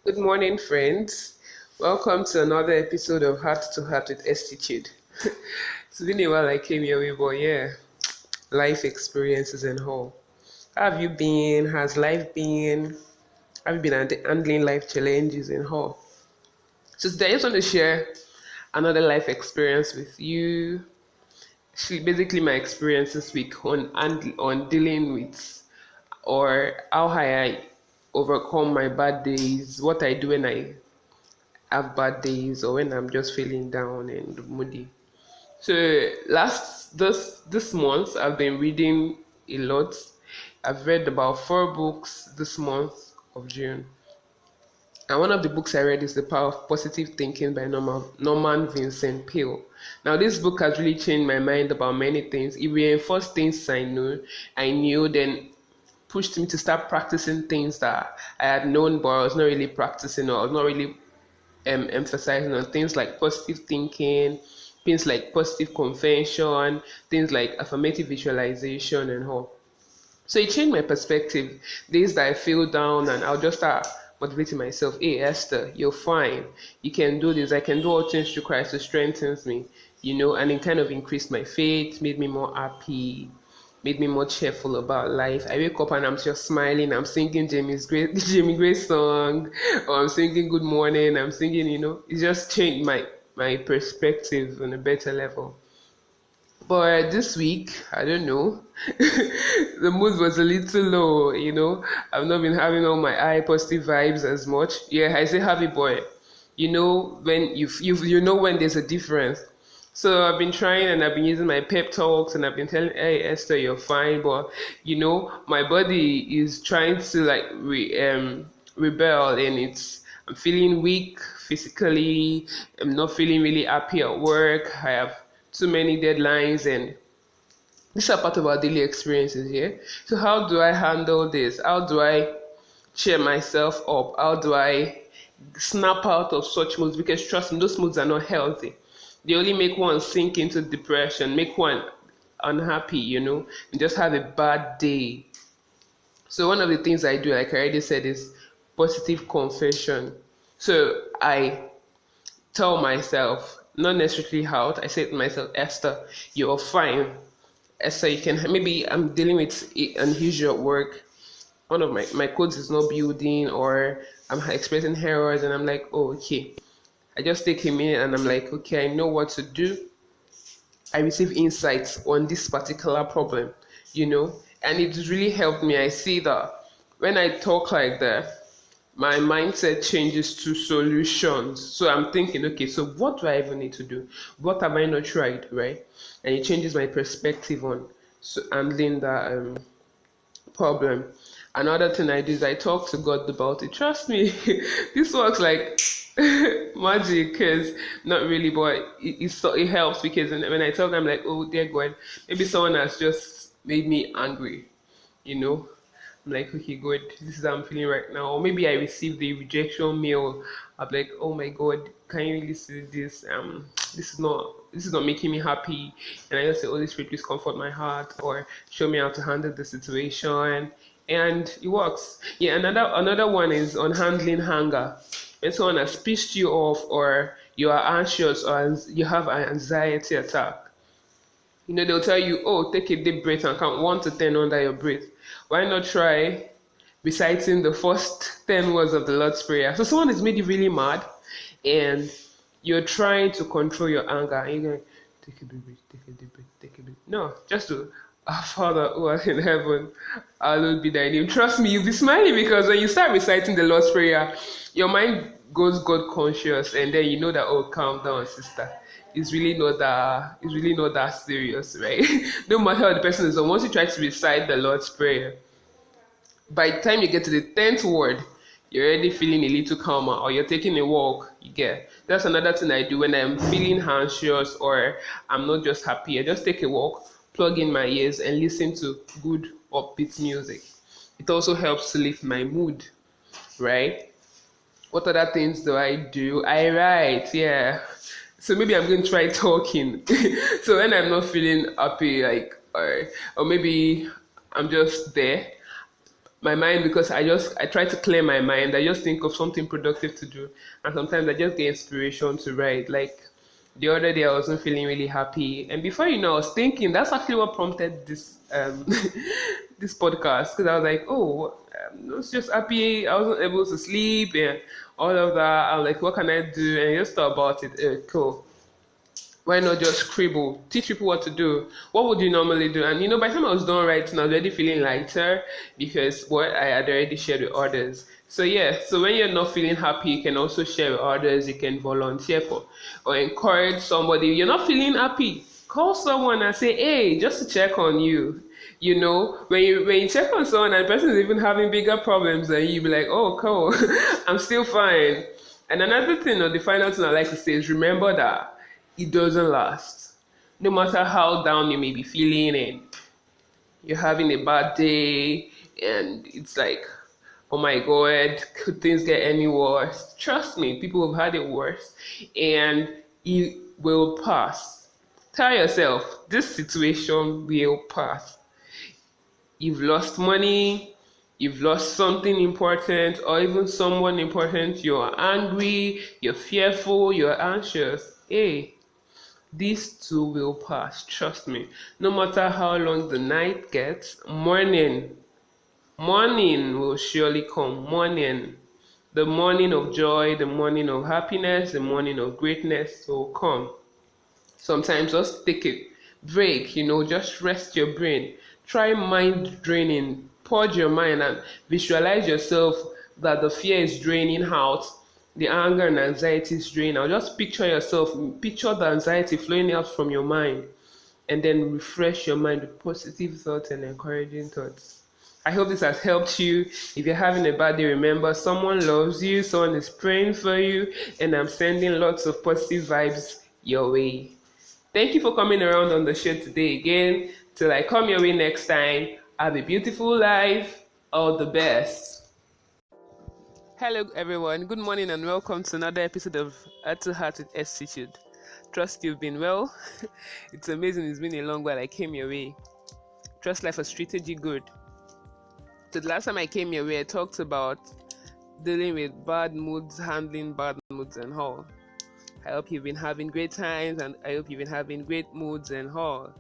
Good morning, friends. Welcome to another episode of Heart to Heart with Estitude. It's been a while I came your way, but yeah, life experiences and all. How have you been? Has life been? Have you been handling life challenges and all? So today I just want to share another life experience with you. Actually, basically my experience this week on dealing with or how I overcome my bad days, what I do when I have bad days or when I'm just feeling down and moody. So this month I've been reading a lot. I've read about 4 books this month of June. And one of the books I read is The Power of Positive Thinking by Norman Vincent Peale. Now this book has really changed my mind about many things. It reinforced things I knew, then pushed me to start practicing things that I had known but I was not really practicing or I was not really emphasizing on things like positive thinking, things like positive convention, things like affirmative visualization and all. So it changed my perspective. Days that I feel down and I'll just start motivating myself. Hey Esther, you're fine. You can do this. I can do all things through Christ who strengthens me. And it kind of increased my faith, made me more happy, made me more cheerful about life. I wake up and I'm just smiling. I'm singing Jamie Grace song, or I'm singing Good Morning. I'm singing, it just changed my perspective on a better level. But this week, I don't know, the mood was a little low. I've not been having all my high positive vibes as much. Yeah, I say happy boy. When you know when there's a difference. So I've been trying and I've been using my pep talks and I've been telling, hey Esther, you're fine, but my body is trying to like rebel and I'm feeling weak physically. I'm not feeling really happy at work. I have too many deadlines and these are part of our daily experiences here. So how do I handle this? How do I cheer myself up? How do I snap out of such moods? Because trust me, those moods are not healthy. They only make one sink into depression, make one unhappy, and just have a bad day. So one of the things I do, like I already said, is positive confession. So I tell myself, not necessarily out, I say to myself, Esther, you're fine. Esther, you can, maybe I'm dealing with unusual work. One of my codes is not building or I'm experiencing errors and I'm like, oh, okay. I just take a minute and I'm like, okay, I know what to do. I receive insights on this particular problem, and it really helped me. I see that when I talk like that, my mindset changes to solutions. So I'm thinking, okay, so what do I even need to do? What have I not tried, right? And it changes my perspective on handling that problem. Another thing I do is I talk to God about it. Trust me, this works like magic, because not really, but it helps because when I tell them like, oh dear God, maybe someone has just made me angry, you know. I'm like, okay, good, this is how I'm feeling right now. Or maybe I received the rejection mail. I'm like, oh my God, can you really see this? This is not making me happy. And I just say, Holy Spirit, please comfort my heart or show me how to handle the situation. And it works. Yeah, another one is on handling hunger. When someone has pissed you off or you are anxious or you have an anxiety attack, they'll tell you, oh, take a deep breath and count 1 to 10 under your breath. Why not try reciting the first 10 words of the Lord's Prayer? So someone has made you really mad and you're trying to control your anger and you're going, take a deep breath, take a deep breath, take a deep breath. No, just to our Father who art in heaven, hallowed be thy name. Trust me, you'll be smiling because when you start reciting the Lord's Prayer, your mind goes God conscious and then you know that, oh, calm down, sister. It's really not that serious, right? No matter how the person is, so once you try to recite the Lord's Prayer, by the time you get to the 10th word, you're already feeling a little calmer, or you're taking a walk. You get that's another thing I do when I'm feeling anxious or I'm not just happy. I just take a walk, plug in my ears, and listen to good upbeat music. It also helps to lift my mood, right? What other things do I do? I write, yeah. So maybe I'm going to try talking. So when I'm not feeling happy, like, or maybe I'm just there, my mind, because I try to clear my mind. I just think of something productive to do, and sometimes I just get inspiration to write. Like the other day, I wasn't feeling really happy, and before you know, I was thinking that's actually what prompted this this podcast, because I was like, oh, I was just happy. I wasn't able to sleep and all of that. I was like, what can I do? And I just thought about it. Cool, why not just scribble, teach people what to do? What would you normally do? And by the time I was done writing, I was already feeling lighter, because what I had already shared with others. So yeah, so when you're not feeling happy, you can also share with others. You can volunteer for or encourage somebody. You're not feeling happy, call someone and say, hey, just to check on you. When you check on someone and the person is even having bigger problems than you, be like, oh, cool, I'm still fine. And another thing, or the final thing I like to say, is remember that it doesn't last. No matter how down you may be feeling, and you're having a bad day, and it's like, oh my God, could things get any worse? Trust me, people have had it worse, and it will pass. Tell yourself, this situation will pass. You've lost money, you've lost something important, or even someone important, you're angry, you're fearful, you're anxious. Hey, these too will pass, trust me. No matter how long the night gets, morning will surely come. Morning. The morning of joy, the morning of happiness, the morning of greatness will come. Sometimes just take a break, just rest your brain. Try mind draining. Purge your mind and visualize yourself that the fear is draining out, the anger and anxiety is draining out. Just picture the anxiety flowing out from your mind, and then refresh your mind with positive thoughts and encouraging thoughts. I hope this has helped you. If you're having a bad day, remember someone loves you, someone is praying for you, and I'm sending lots of positive vibes your way. Thank you for coming around on the show today again. Till I come your way next time, have a beautiful life. All the best. Hello, everyone. Good morning, and welcome to another episode of Heart to Heart with Estitude. Trust you've been well. It's amazing. It's been a long while I came your way. Trust life has treated you good. So the last time I came your way, I talked about dealing with bad moods, handling bad moods, and all. I hope you've been having great times, and I hope you've been having great moods and all.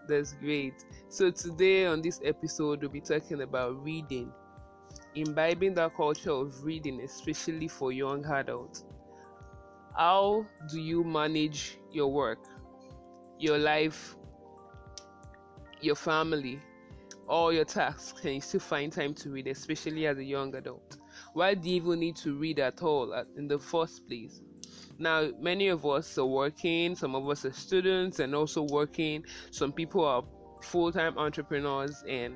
That's great. So today on this episode, we'll be talking about reading. Imbibing that culture of reading, especially for young adults. How do you manage your work, your life, your family, all your tasks, and you still find time to read, especially as a young adult? Why do you even need to read at all in the first place? Now, many of us are working, some of us are students and also working, some people are full-time entrepreneurs, and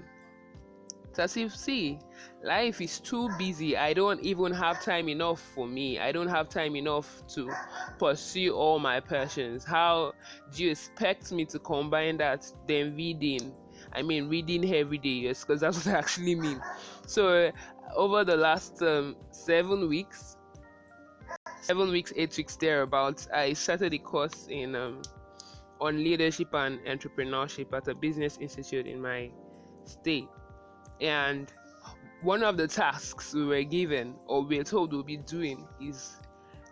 as you see, life is too busy. I don't even have time enough for me. I don't have time enough to pursue all my passions. How do you expect me to combine that then reading? I mean, reading every day, yes, because that's what I actually mean. So, over the last 7 weeks, 8 weeks thereabouts, I started a course in on leadership and entrepreneurship at a business institute in my state. And one of the tasks we were given, or we were told we'll be doing, is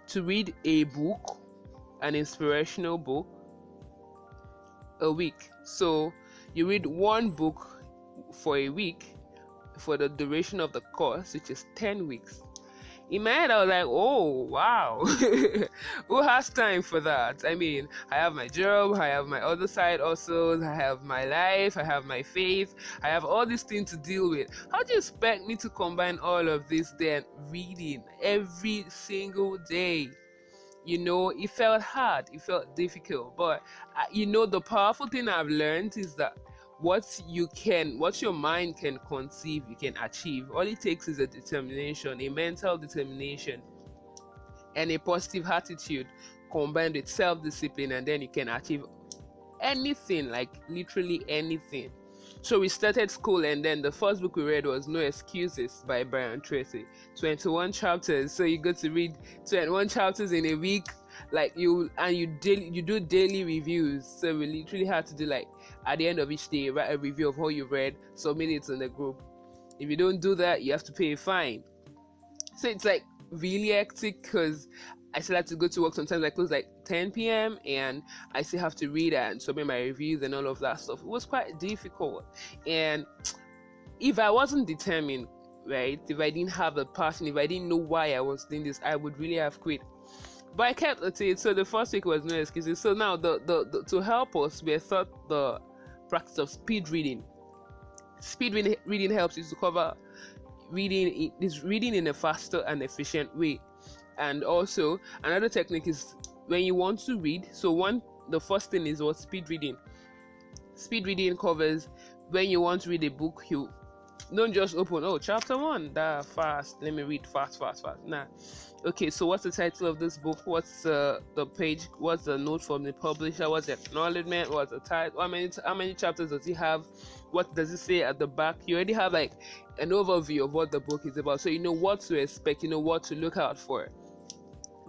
to read a book, an inspirational book, a week. So you read one book for a week for the duration of the course, which is 10 weeks. In my head, I was like, oh, wow. Who has time for that? I mean, I have my job, I have my other side also, I have my life, I have my faith, I have all these things to deal with. How do you expect me to combine all of this then reading every single day? It felt hard, it felt difficult, but the powerful thing I've learned is that what your mind can conceive, you can achieve. All it takes is a determination, a mental determination, and a positive attitude combined with self-discipline, and then you can achieve anything, like literally anything. So we started school, and then the first book we read was No Excuses by Brian Tracy. 21 chapters. So you go to read 21 chapters in a week, like you do daily reviews. So we literally had to do, like, at the end of each day, write a review of what you read, submit it in the group. If you don't do that, you have to pay a fine. So it's like really hectic because I still have to go to work. Sometimes I close like 10 p.m. and I still have to read and submit my reviews and all of that stuff. It was quite difficult. And if I wasn't determined, right, if I didn't have a passion, if I didn't know why I was doing this, I would really have quit. But I kept at it. So the first week was no excuses. So now the to help us, we thought the practice of speed reading. Reading helps you to cover reading in a faster and efficient way. And also another technique is when you want to read. So the first thing is what speed reading. Speed reading covers when you want to read a book, you don't just open, chapter 1, that fast, let me read fast. Nah. Okay, so what's the title of this book? What's the page? What's the note from the publisher? What's the acknowledgement? What's the title? How many chapters does it have? What does it say at the back? You already have like an overview of what the book is about, so you know what to expect, you know what to look out for.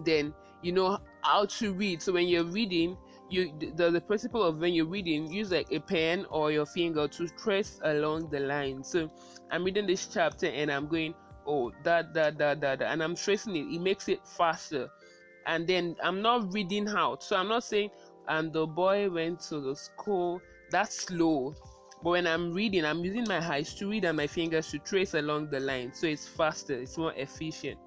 Then you know how to read. So when you're reading, the principle of when you're reading, use like a pen or your finger to trace along the line. So I'm reading this chapter and I'm going, that, and I'm tracing it. It makes it faster. And then I'm not reading out. So I'm not saying, and the boy went to the school. That's slow. But when I'm reading, I'm using my eyes to read and my fingers to trace along the line. So it's faster. It's more efficient.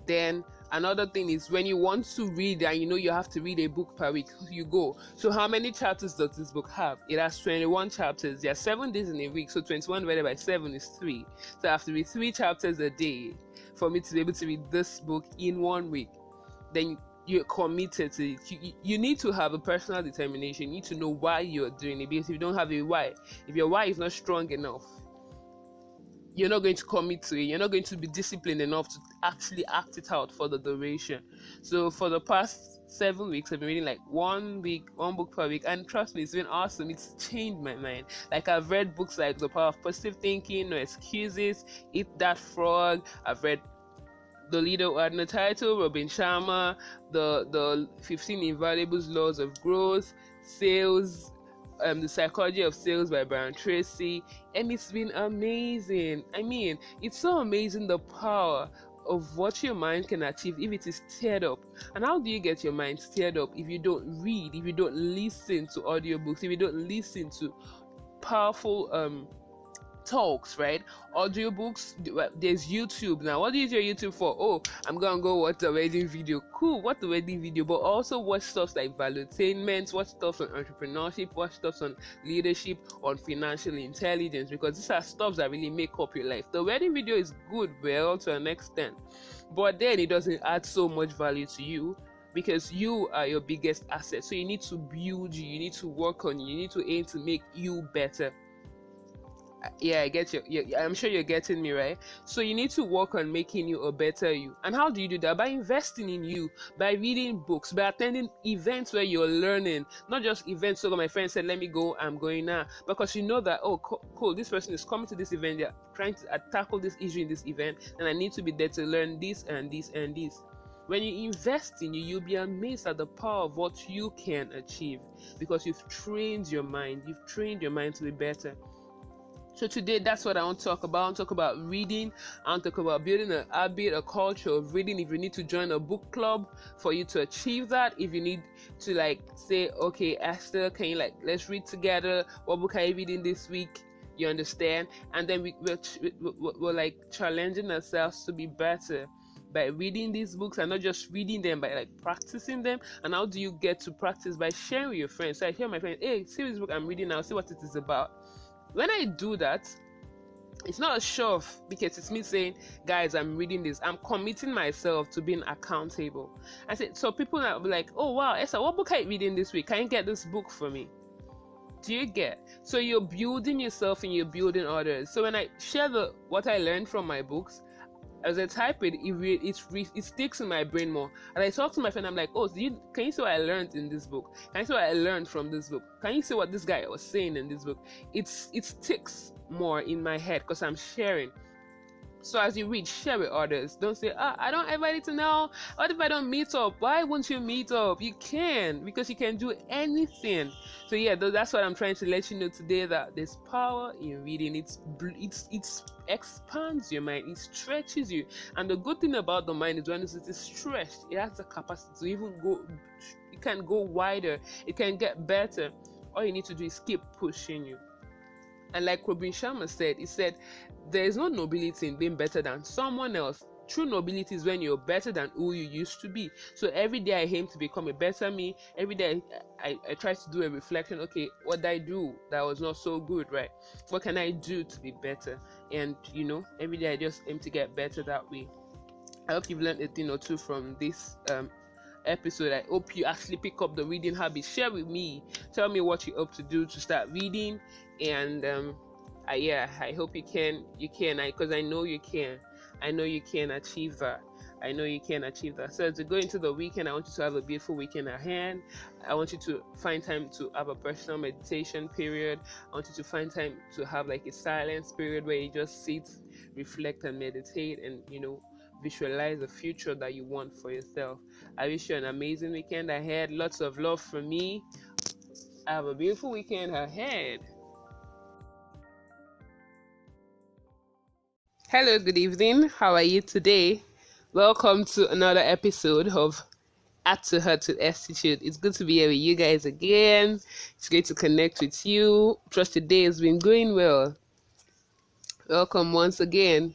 Then another thing is when you want to read and you know you have to read a book per week, you go. So how many chapters does this book have? It has 21 chapters. There are 7 days in a week, so 21 divided by 7 is 3. So I have to read 3 chapters a day for me to be able to read this book in 1 week. Then you're committed to it. You need to have a personal determination. You need to know why you're doing it, because if you don't have a why, if your why is not strong enough, you're not going to commit to it. You're not going to be disciplined enough to actually act it out for the duration. So for the past 7 weeks, I've been reading like 1 book per week, and trust me, it's been awesome. It's changed my mind. Like I've read books like The Power of Positive Thinking, No Excuses, Eat That Frog. I've read The Leader Who Had No Title, Robin Sharma, the 15 Invaluable Laws of Growth, Sales, The Psychology of Sales by Brian Tracy, and it's been amazing. I mean, it's so amazing the power of what your mind can achieve if it is stirred up. And how do you get your mind stirred up if you don't read, if you don't listen to audiobooks, if you don't listen to powerful talks, right? Audiobooks. There's YouTube now. What do you use your YouTube for? I'm gonna go watch the wedding video. Cool, watch the wedding video, but also watch stuff like valuetainment, watch stuff on entrepreneurship, watch stuff on leadership, on financial intelligence, because these are stuff that really make up your life. The wedding video is good, well, to an extent, but then it doesn't add so much value to you, because you are your biggest asset. So you need to build you need to work on you need to aim to make you better. Yeah, I get you. Yeah, I'm sure you're getting me, right? So you need to work on making you a better you. And how do you do that? By investing in you, by reading books, by attending events where you're learning, not just events. So my friend said, let me go, I'm going now. Because you know that, cool, this person is coming to this event, they're trying to tackle this issue in this event, and I need to be there to learn this and this and this. When you invest in you, you'll be amazed at the power of what you can achieve, because you've trained your mind to be better. So today, that's what I want to talk about. I want to talk about reading. I want to talk about building a habit, a culture of reading. If you need to join a book club for you to achieve that, if you need to say, okay, Esther, can you let's read together. What book are you reading this week? You understand? And then we're challenging ourselves to be better by reading these books, and not just reading them, by practicing them. And how do you get to practice? By sharing with your friends. So I hear my friends, hey, see this book I'm reading now, see what it is about. When I do that, it's not a show off, because it's me saying, guys, I'm reading this. I'm committing myself to being accountable. I said, so people will be like, oh wow, Esther, what book are you reading this week? Can you get this book for me? Do you get? So you're building yourself and you're building others. So when I share what I learned from my books, as I type it, it sticks in my brain more. And I talk to my friend, I'm like, can you see what I learned in this book? Can you see what I learned from this book? Can you see what this guy was saying in this book? It sticks more in my head because I'm sharing. So as you read, share with others. Don't say, I don't ever need to know. What if I don't meet up? Why won't you meet up? You can, because you can do anything. So yeah, that's what I'm trying to let you know today, that there's power in reading. It expands your mind. It stretches you. And the good thing about the mind is when it is stretched, it has the capacity to even go. It can go wider. It can get better. All you need to do is keep pushing you. And like Robin Sharma said, he said, there is no nobility in being better than someone else. True nobility is when you're better than who you used to be. So every day I aim to become a better me. Every day I try to do a reflection. Okay, what did I do that was not so good, right? What can I do to be better? And, every day I just aim to get better that way. I hope you've learned a thing or two from this episode. I hope you actually pick up the reading habit. Share with me. Tell me what you hope to do to start reading. And I hope you can, because I know you can. I know you can achieve that. I know you can achieve that. So to go into the weekend, I want you to have a beautiful weekend ahead. I want you to find time to have a personal meditation period. I want you to find time to have like a silence period where you just sit, reflect, and meditate, and visualize the future that you want for yourself. I wish you an amazing weekend ahead. Lots of love from me. Have a beautiful weekend ahead. Hello, good evening. How are you today? Welcome to another episode of Heart to Heart with Estitude. It's good to be here with you guys again. It's great to connect with you. Trust the day has been going well. Welcome once again.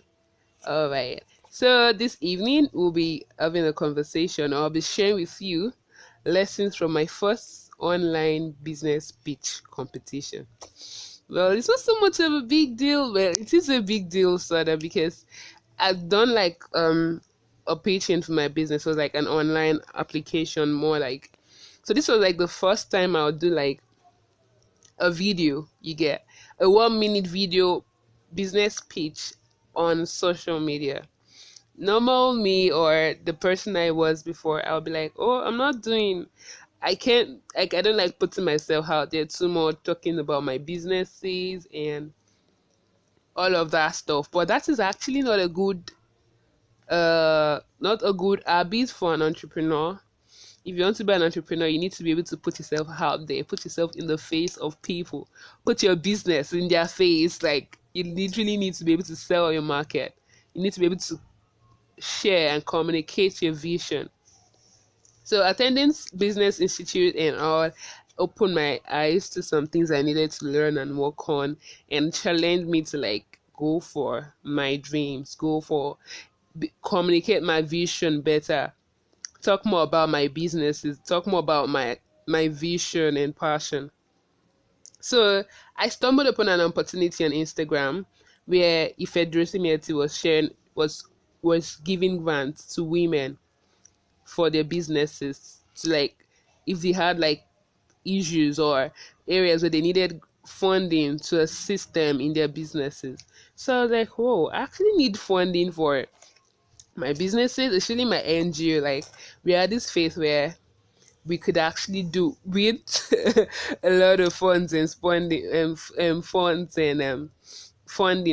All right. So this evening we'll be having a conversation. I'll be sharing with you lessons from my first online business pitch competition. Well, it's not so much of a big deal. Well, it is a big deal, sort of, because I've done like a pitching for my business. It was like an online application, more like. So this was like the first time I would do like a video. You get a 1 minute video business pitch on social media. Normal me, or the person I was before, I'll be like, oh, I'm not doing. I can't, like, I don't like putting myself out there too much, talking about my businesses and all of that stuff. But that is actually not a good habit for an entrepreneur. If you want to be an entrepreneur, you need to be able to put yourself out there, put yourself in the face of people, put your business in their face. Like, you literally need to be able to sell your market. You need to be able to share and communicate your vision. So attending business institute and all opened my eyes to some things I needed to learn and work on, and challenged me to like go for my dreams, communicate my vision better, talk more about my businesses, talk more about my vision and passion. So I stumbled upon an opportunity on Instagram where Ifedrosi Mieti was giving grants to women for their businesses, to like, if they had like issues or areas where they needed funding to assist them in their businesses. So I was like, whoa, I actually need funding for my businesses, especially my NGO. Like, we had this phase where we could actually do with a lot of funds and funding,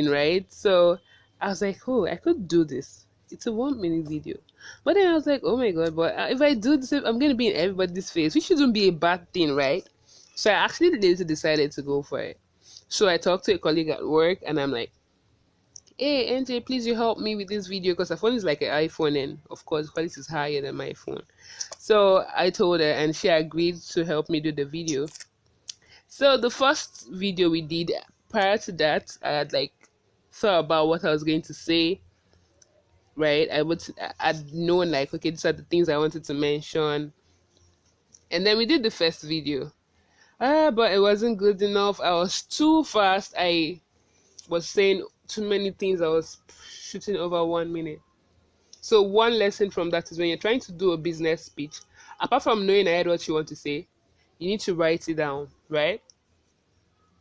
right? So I was like, oh, I could do this. It's a 1 minute video. But then I was like, oh my god, but if I do this, I'm going to be in everybody's face, which shouldn't be a bad thing, right? So I actually later decided to go for it. So I talked to a colleague at work and I'm like, hey, NJ, please you help me with this video, because her phone is like an iPhone and of course quality is higher than my phone. So I told her and she agreed to help me do the video. So the first video we did, prior to that, I had like thought about what I was going to say, right? I'd known like, okay, these are the things I wanted to mention. And then we did the first video. But it wasn't good enough. I was too fast. I was saying too many things. I was shooting over 1 minute. So one lesson from that is when you're trying to do a business speech, apart from knowing ahead what you want to say, you need to write it down, right?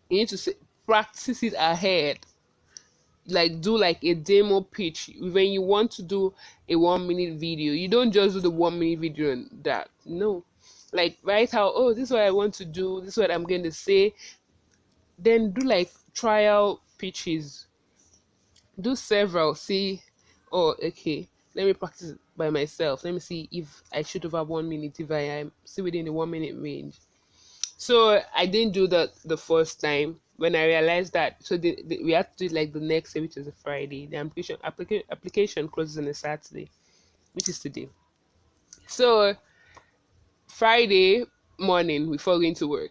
You need to practice it ahead. Like, do like a demo pitch. When you want to do a 1 minute video, you don't just do the 1 minute video and that. No. Like, write out, oh, this is what I want to do, this is what I'm going to say. Then do like trial pitches. do several, see, oh, okay, let me practice by myself. Let me see if I shoot over 1 minute, if I am still within the 1 minute range. So I didn't do that the first time. When I realized that, so we had to do it like the next day, which is a Friday. The application closes on a Saturday, which is today. So Friday morning before going to work,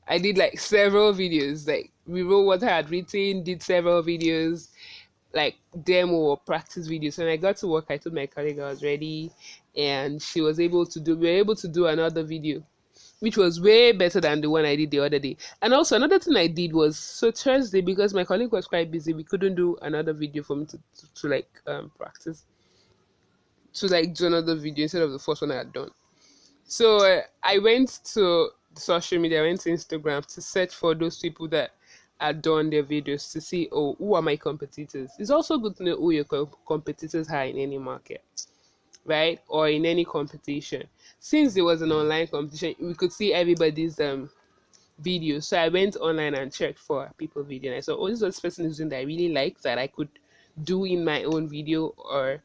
I did like several videos, like rewrote what I had written, did several videos, like demo or practice videos. When I got to work, I told my colleague I was ready, and she was able to do. We were able to do another video, which was way better than the one I did the other day. And also another thing I did was, so Thursday, because my colleague was quite busy, we couldn't do another video for me to like practice, to like do another video instead of the first one I had done. So I went to social media, I went to Instagram to search for those people that had done their videos to see, oh, who are my competitors. It's also good to know who your competitors are in any market, right? Or in any competition. Since it was an online competition, we could see everybody's videos. So I went online and checked for people video, and I saw, oh, this is what this person is doing that I really like, that I could do in my own video, or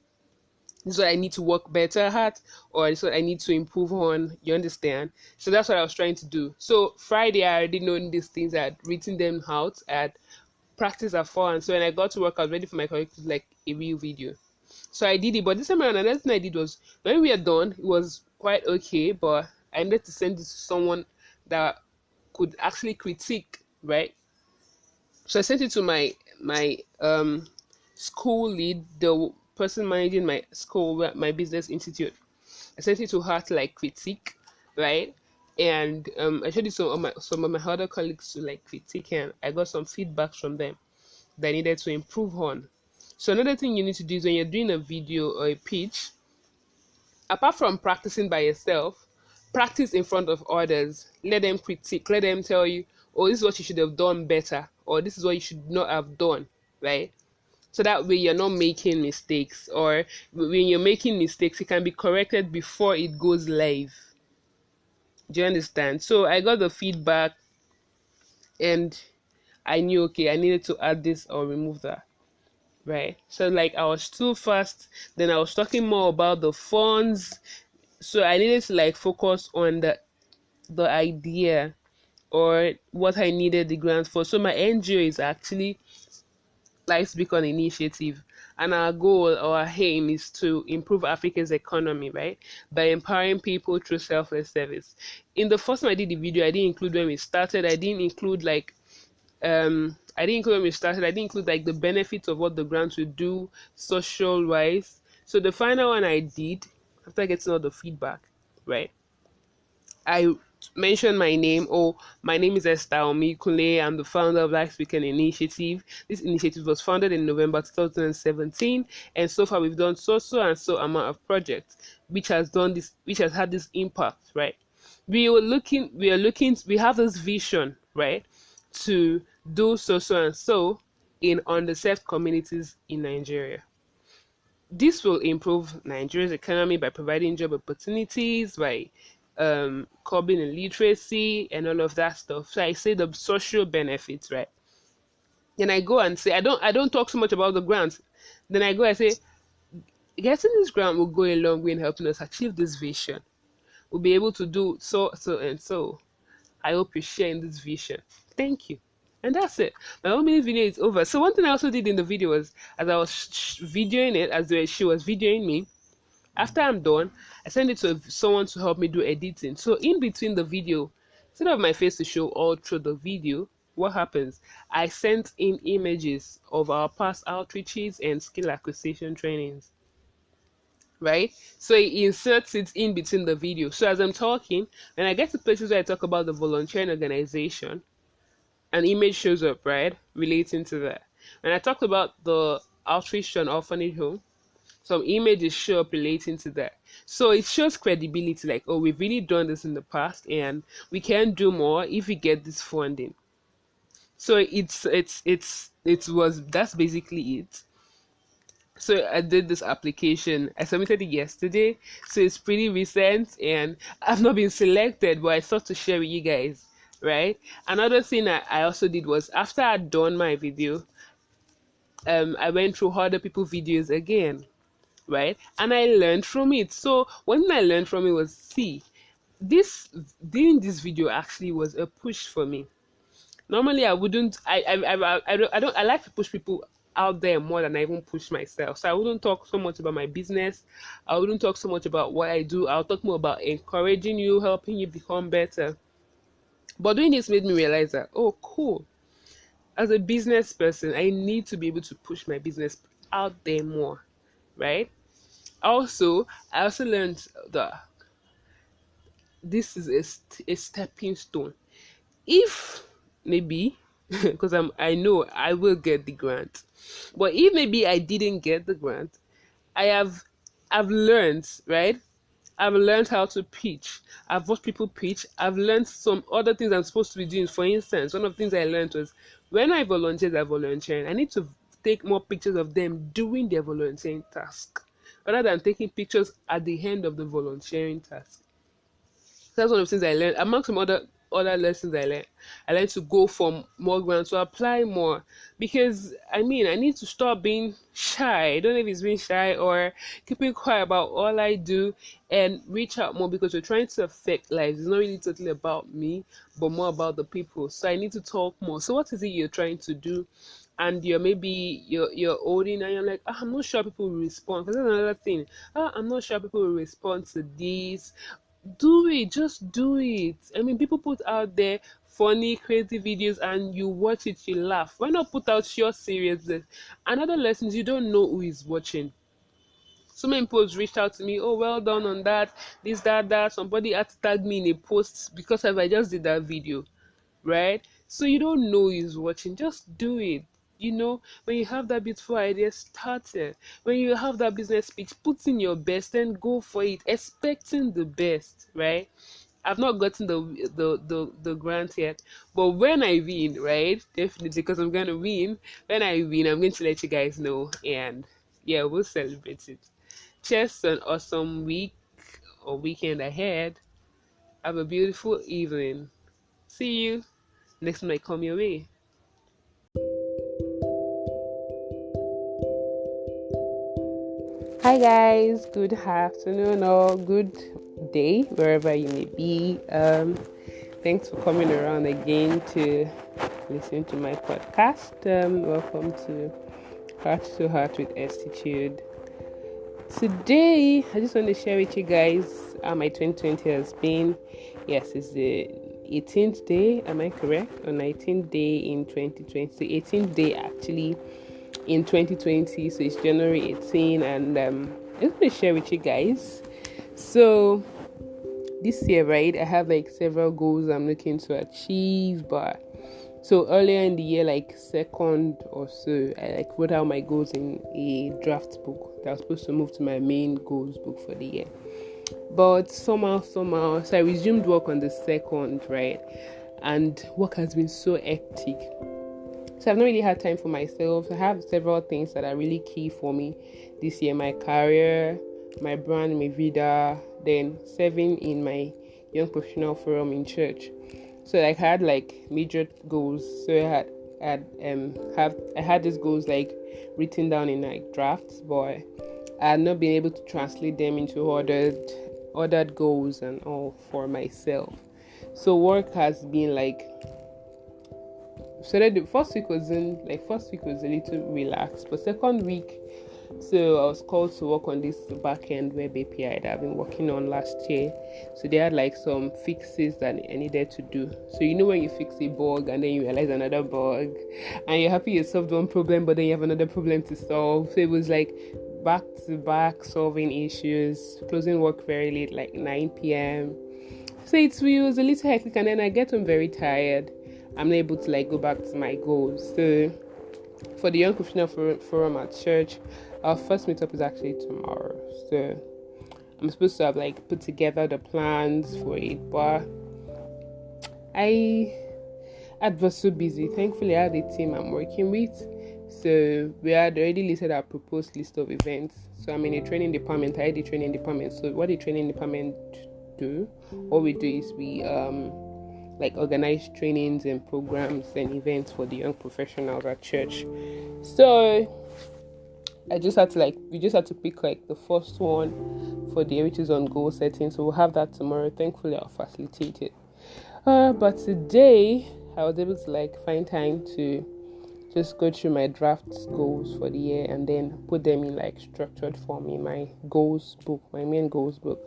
this is what I need to work better at, or this is what I need to improve on. You understand? So that's what I was trying to do. So Friday, I already known these things. I had written them out. I had practiced at 4, and so when I got to work, I was ready for my colleague to do like a real video. So I did it. But this time around, another thing I did was, when we are done, it was quite okay, but I needed to send it to someone that could actually critique, right? So I sent it to my school lead, the person managing my school, my business institute. I sent it to her to like critique, right? And I showed it to some of my other colleagues to like critique, and I got some feedback from them that I needed to improve on. So another thing you need to do is, when you're doing a video or a pitch, apart from practicing by yourself, practice in front of others. Let them critique, let them tell you, oh, this is what you should have done better, or this is what you should not have done, right? So that way you're not making mistakes, or when you're making mistakes, it can be corrected before it goes live. Do you understand? So I got the feedback, and I knew, okay, I needed to add this or remove that. Right. So like I was too fast, then I was talking more about the funds. So I needed to like focus on the idea, or what I needed the grant for. So my NGO is actually Lives Beacon Initiative, and our goal or our aim is to improve Africa's economy, right, by empowering people through selfless service. In the first time I did the video, I didn't include when we started. I didn't include like I didn't include when we started. I didn't include like the benefits of what the grant would do social wise. So the final one I did, after getting all the feedback, right, I mentioned my name. Oh, my name is Esther Omikule. I'm the founder of Life Weekend Initiative. This initiative was founded in November 2017, and so far we've done and so amount of projects, which has had this impact, right? We have this vision, right, to do and so in underserved communities in Nigeria. This will improve Nigeria's economy by providing job opportunities, by curbing illiteracy and all of that stuff. So I say the social benefits, right? Then I go and say, I don't talk so much about the grants. Then I go and say, getting this grant will go a long way in helping us achieve this vision. We'll be able to do and so. I hope you share in this vision. Thank you. And that's it. My 1 minute video is over. So one thing I also did in the video was, as I was videoing it, she was videoing me, after I'm done, I send it to someone to help me do editing. So in between the video, instead of my face to show all through the video, what happens? I sent in images of our past outreaches and skill acquisition trainings. Right? So it inserts it in between the video. So as I'm talking, when I get to places where I talk about the volunteering organization, an image shows up, right? Relating to that. When I talked about the outreach to an orphanage home, some images show up relating to that. So it shows credibility, like, oh, we've really done this in the past and we can do more if we get this funding. So that's basically it. So I did this application. I submitted it yesterday, so it's pretty recent, and I've not been selected, but I thought to share with you guys, right? Another thing I also did was, after I'd done my video, I went through other people's videos again, right? And I learned from it. So one thing I learned from it was, see, this doing this video actually was a push for me. Normally I wouldn't, I like to push people out there more than I even push myself. So I wouldn't talk so much about my business. I wouldn't talk so much about what I do. I'll talk more about encouraging you, helping you become better. But doing this made me realize that, oh, cool. As a business person, I need to be able to push my business out there more, right? Also, I also learned that this is a stepping stone. If maybe, because I know I will get the grant, but if maybe I didn't get the grant, I have I've learned, right? I've learned how to pitch. I've watched people pitch. I've learned some other things I'm supposed to be doing. For instance, one of the things I learned was when I volunteered at volunteering, I need to take more pictures of them doing their volunteering task rather than taking pictures at the end of the volunteering task. That's one of the things I learned. Among some other lessons I learned to go for more grants, to apply more, because I mean I need to stop being shy. I don't know if it's being shy or keeping quiet about all I do, and reach out more, because we're trying to affect lives. It's not really totally about me, but more about the people. So I need to talk more. So what is it you're trying to do? And you're holding and you're like, I'm not sure people will respond. Because that's another thing. I'm not sure people will respond to this. Do it, just do it. I mean, people put out there funny, crazy videos and you watch it, you laugh. Why not put out your seriousness? Another lesson is you don't know who is watching. So many people reached out to me, oh, well done on that, this, that. Somebody had to tag me in a post because I just did that video, right? So you don't know who's watching, just do it. When you have that beautiful idea, start it. When you have that business pitch, put in your best and go for it, expecting the best, right? I've not gotten the grant yet, but when I win, right? Definitely, because I'm gonna win. When I win, I'm going to let you guys know, and yeah, we'll celebrate it. Cheers, an awesome week or weekend ahead. Have a beautiful evening. See you next time I come your way. Hi guys, good afternoon or good day wherever you may be. Thanks for coming around again to listen to my podcast. Welcome to Heart to Heart with Estitude. Today I just want to share with you guys how my 2020 has been. Yes, it's the 18th day, am I correct? Or 19th day in 2020. So 18th day actually in 2020, so it's January 18, and I'm just going to share with you guys. So this year, right, I have like several goals I'm looking to achieve, but so earlier in the year, like second or so, I like wrote out my goals in a draft book that was supposed to move to my main goals book for the year. But somehow, so I resumed work on the second, right, and work has been so hectic. So I've not really had time for myself. I have several things that are really key for me this year: my career, my brand, my vida, then serving in my young professional forum in church. So like I had like major goals. So I had these goals like written down in like drafts, but I had not been able to translate them into ordered goals and all for myself. So work has been like. So that the first week was a little relaxed, but second week, so I was called to work on this back-end web API that I've been working on last year. So they had like some fixes that I needed to do. So when you fix a bug and then you realize another bug, and you're happy you solved one problem, but then you have another problem to solve. So it was like back to back solving issues, closing work very late, like 9 p.m. So it was a little hectic, and then I get home very tired. I'm not able to like go back to my goals. So for the Young Professional Forum at church, our first meetup is actually tomorrow. So I'm supposed to have like put together the plans for it, but I was so busy. Thankfully, I had a team I'm working with. So we had already listed our proposed list of events. So I'm in a training department. I had the training department. So what the training department do, what we do is we like organize trainings and programs and events for the young professionals at church. So we just had to pick like the first one for the year, which is on goal setting. So we'll have that tomorrow. Thankfully, I'll facilitate it. But today I was able to like find time to just go through my draft goals for the year and then put them in like structured form in my goals book, my main goals book.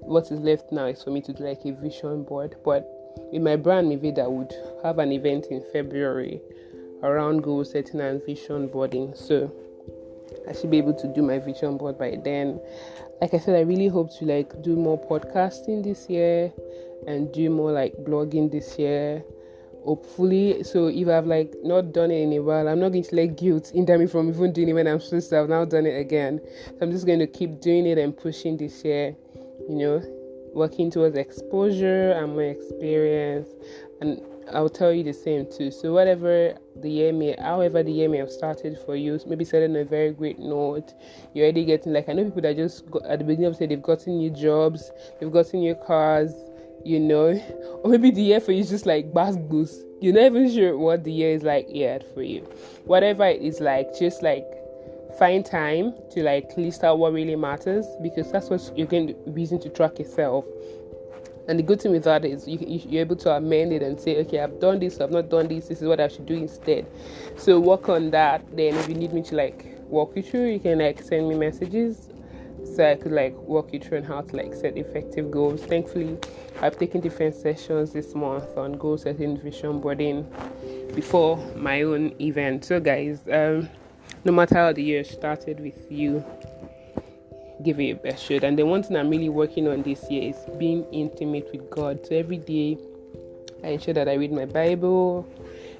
What is left now is for me to do like a vision board. But with my brand Mivida would have an event in February around goal setting and vision boarding. So I should be able to do my vision board by then. Like I said, I really hope to like do more podcasting this year and do more like blogging this year. Hopefully, so if I've like not done it in a while, I'm not going to let guilt hinder me from even doing it when I'm supposed to have now done it again. So I'm just going to keep doing it and pushing this year, working towards exposure and more experience. And I'll tell you the same too. So however the year may have started for you, maybe started on a very great note. You're already getting like, I know people that just got, at the beginning of the year, they've gotten new jobs, they've gotten new cars, or maybe the year for you is just like bass goose. You're not even sure what the year is like yet for you. Whatever it is like, just like find time to like list out what really matters, because that's what you're going to be using to track yourself. And the good thing with that is you're able to amend it and say, okay, I've done this, I've not done this is what I should do instead. So work on that. Then if you need me to like walk you through, you can like send me messages so I could like walk you through on how to like set effective goals. Thankfully, I've taken different sessions this month on goal setting, vision boarding before my own event. So guys, no matter how the year started with you, give it your best shot. And the one thing I'm really working on this year is being intimate with God. So every day I ensure that I read my Bible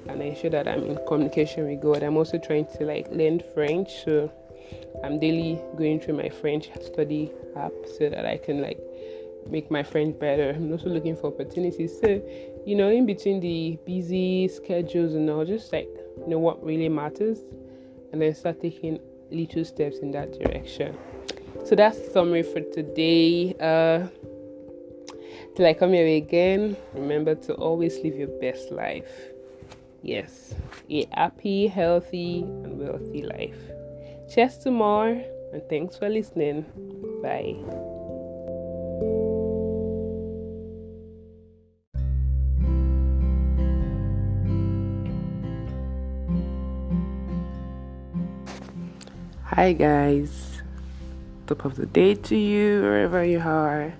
and I ensure that I'm in communication with God. I'm also trying to like learn French, so I'm daily going through my French study app so that I can like make my French better. I'm also looking for opportunities. So, in between the busy schedules and all, just like know what really matters and then start taking little steps in that direction. So that's the summary for today. Till I come here again, remember to always live your best life. Yes, a happy, healthy, and wealthy life. Cheers to more, and thanks for listening. Bye. Hi guys, top of the day to you wherever you are.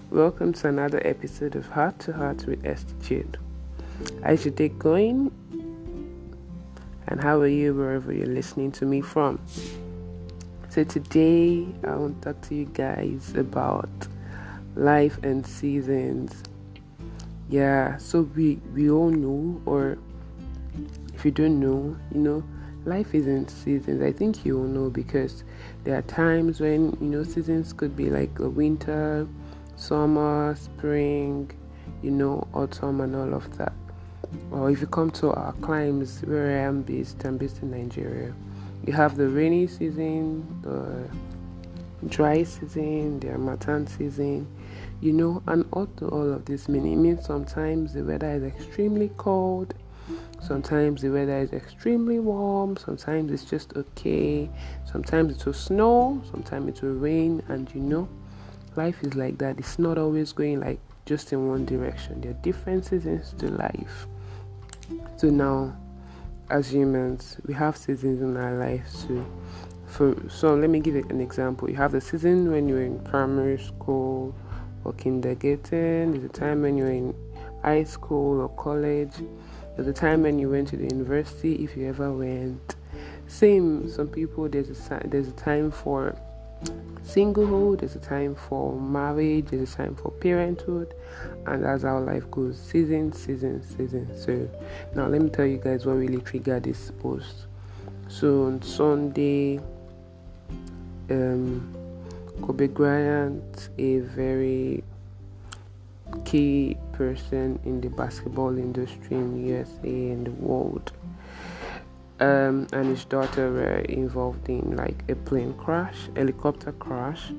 Welcome to another episode of Heart to Heart with Estitude. How's your day going? And how are you wherever you're listening to me from? So today I want to talk to you guys about life and seasons. Yeah, so we all know, or if you don't know, life isn't seasons. I think you all know, because there are times when, seasons could be like a winter, summer, spring, autumn and all of that. Or if you come to our climes where I'm based in Nigeria, you have the rainy season, the dry season, the harmattan season, and all of this means sometimes the weather is extremely cold, sometimes the weather is extremely warm, sometimes it's just okay, sometimes it will snow, sometimes it will rain, and life is like that. It's not always going like just in one direction. There are different seasons to life. So now, as humans, we have seasons in our lives too. So let me give you an example. You have the season when you're in primary school or kindergarten. There's a time when you're in high school or college. There's a time when you went to the university, if you ever went. Same, some people, there's a time for singlehood, there's a time for marriage, there's a time for parenthood, and that's how life goes. Season. So now let me tell you guys what really triggered this post. So on Sunday, Kobe Bryant, a very key person in the basketball industry in the USA and the world, and his daughter were involved in like a helicopter crash,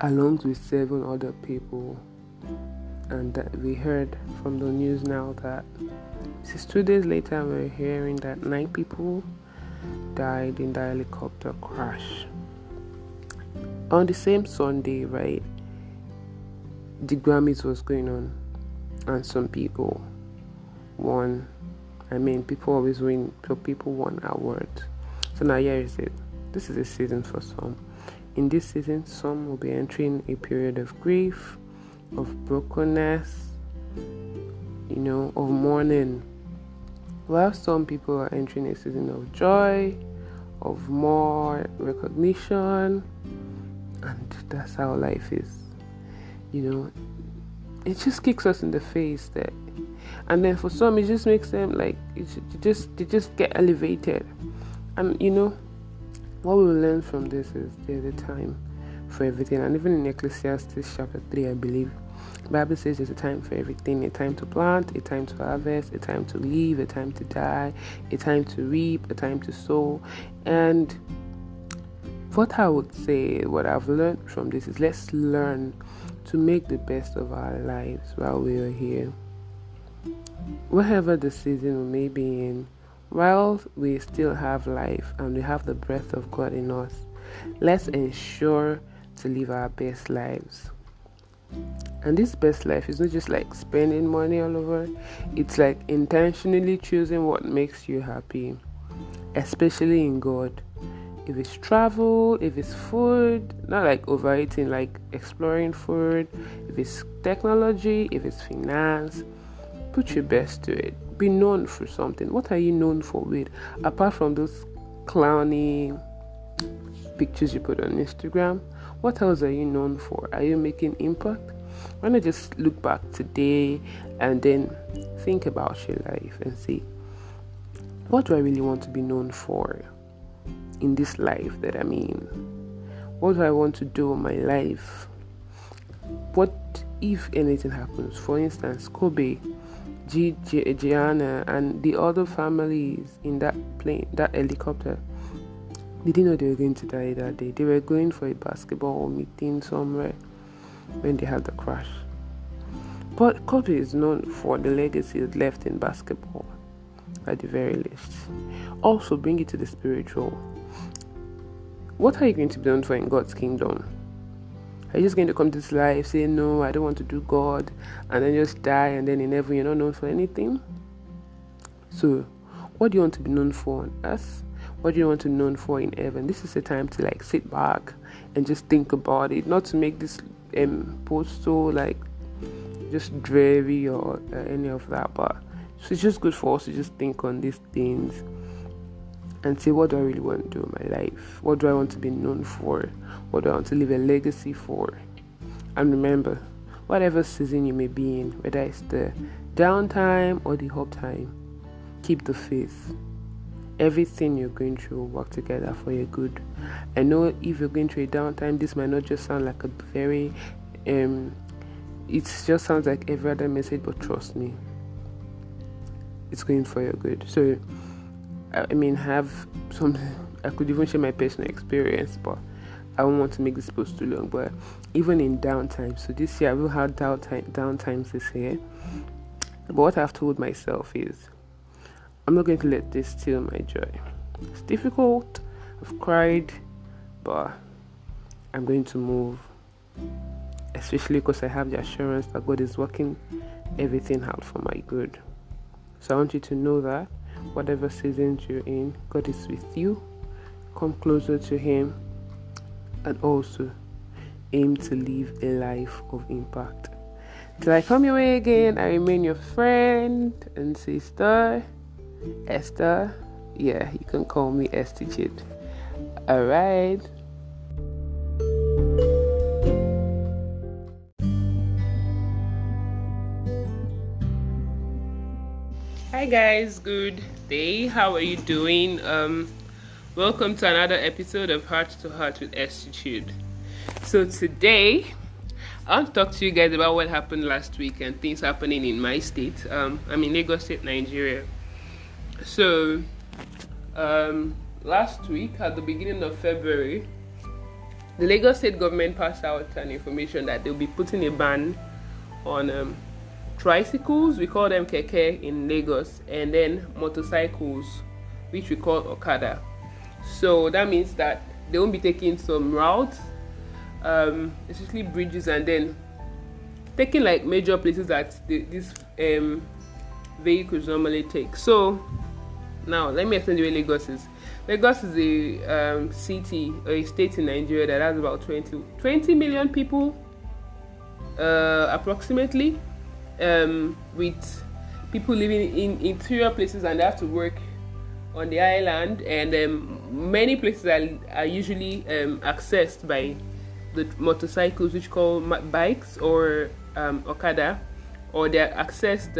along with 7 other people. and we heard from the news now that 2 days later we're hearing that 9 people died in the helicopter crash. On the same Sunday, right, the Grammys was going on, and some people won. People always win, so people won awards. So now here is it. This is a season for some. In this season, some will be entering a period of grief, of brokenness, of mourning, while some people are entering a season of joy, of more recognition, and that's how life is. It just kicks us in the face that, and then for some it just makes them like they just get elevated. And what we will learn from this is there's a time for everything. And even in Ecclesiastes chapter 3, I believe, the Bible says there's a time for everything: a time to plant, a time to harvest, a time to live, a time to die, a time to reap, a time to sow. And what I would say, what I've learned from this is, let's learn to make the best of our lives while we are here. Whatever the season we may be in, while we still have life and we have the breath of God in us, let's ensure to live our best lives. And this best life is not just like spending money all over. It's like intentionally choosing what makes you happy, especially in God. If it's travel, if it's food, not like overeating, like exploring food. If it's technology, if it's finance, put your best to it. Be known for something. What are you known for with? Apart from those clowny pictures you put on Instagram, what else are you known for? Are you making impact? Why not just look back today and then think about your life and see, what do I really want to be known for in this life that I'm in? What do I want to do in my life? What if anything happens? For instance, Kobe, Gianna, and the other families in that plane, that helicopter, they didn't know they were going to die that day. They were going for a basketball meeting somewhere when they had the crash. But Kobe is known for the legacy he left in basketball, at the very least. Also, bring it to the spiritual. What are you going to be known for in God's kingdom? Are you just going to come to this life, say, no, I don't want to do God, and then just die, and then in heaven you're not known for anything? So, what do you want to be known for on earth? What do you want to be known for in heaven? This is a time to sit back and just think about it. Not to make this post so just dreary or any of that, but it's just good for us to just think on these things and say, what do I really want to do in my life? What do I want to be known for? What do I want to leave a legacy for? And remember, whatever season you may be in, whether it's the downtime or the up time, keep the faith. Everything you're going through will work together for your good. I know if you're going through a downtime, this might not just sound like a very it just sounds like every other message, but trust me, it's going for your good. So have some, I could even share my personal experience, but I don't want to make this post too long. But even in downtime, so this year I will have downtimes this year, but what I've told myself is, I'm not going to let this steal my joy. It's difficult, I've cried, but I'm going to move, especially because I have the assurance that God is working everything out for my good. So I want you to know that whatever season you're in, God is with you. Come closer to Him, and also aim to live a life of impact. Till I come your way again, I remain your friend and sister, Esther. Yeah, you can call me Esther. Alright. Hi guys, good day. How are you doing? Welcome to another episode of Heart to Heart with Estitude. So today I want to talk to you guys about what happened last week and things happening in my state. I'm in Lagos State, Nigeria. So last week at the beginning of February, the Lagos State government passed out an information that they'll be putting a ban on tricycles, we call them keke in Lagos, and then motorcycles, which we call okada. So that means that they won't be taking some routes, especially bridges, and then taking like major places that these vehicles normally take. So now let me explain the way Lagos is. Lagos is a city or a state in Nigeria that has about 20 million people, approximately, with people living in interior places, and they have to work on the island, and many places are usually accessed by the motorcycles, which call bikes or okada, or they're accessed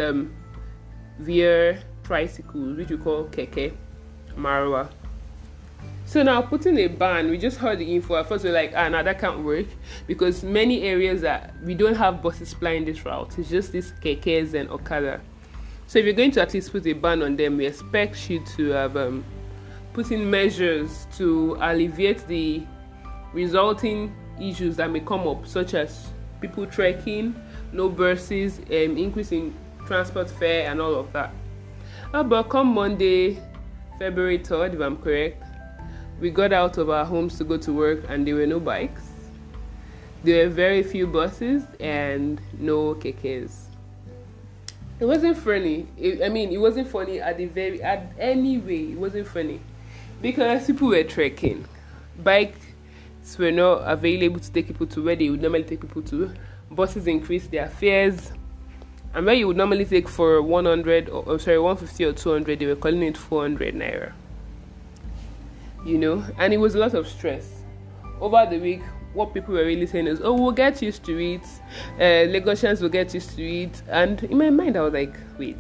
via tricycles, which we call keke, marwa. So now, putting a ban, we just heard the info. At first we're like, no, that can't work, because many areas that we don't have buses plying this route. It's just these kekes and okada. So if you're going to at least put a ban on them, we expect you to have put in measures to alleviate the resulting issues that may come up, such as people trekking, no buses, increase in transport fare, and all of that. But come Monday, February 3rd, if I'm correct, we got out of our homes to go to work, and there were no bikes. There were very few buses and no kekes. It wasn't funny. It wasn't funny at any way. It wasn't funny because people were trekking. Bikes were not available to take people to where they would normally take people to. Buses increased their fares, and where you would normally take for 150 or 200, they were calling it 400 naira. And it was a lot of stress. Over the week, what people were really saying is, we'll get used to it, Lagosians will get used to it. And in my mind, I was like, wait.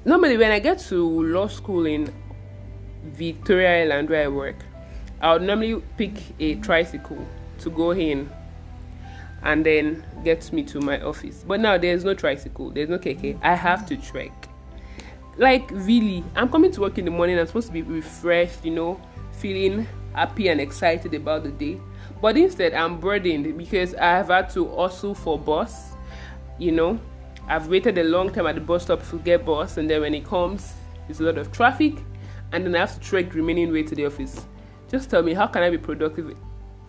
Normally, when I get to law school in Victoria Island, where I work, I would normally pick a tricycle to go in and then get me to my office. But now, there's no tricycle, there's no keke. I have to trek. Like, really, I'm coming to work in the morning, I'm supposed to be refreshed, feeling happy and excited about the day. But instead, I'm burdened because I have had to hustle for bus. I've waited a long time at the bus stop to get bus, and then when it comes, there's a lot of traffic, and then I have to trek the remaining way to the office. Just tell me, how can I be productive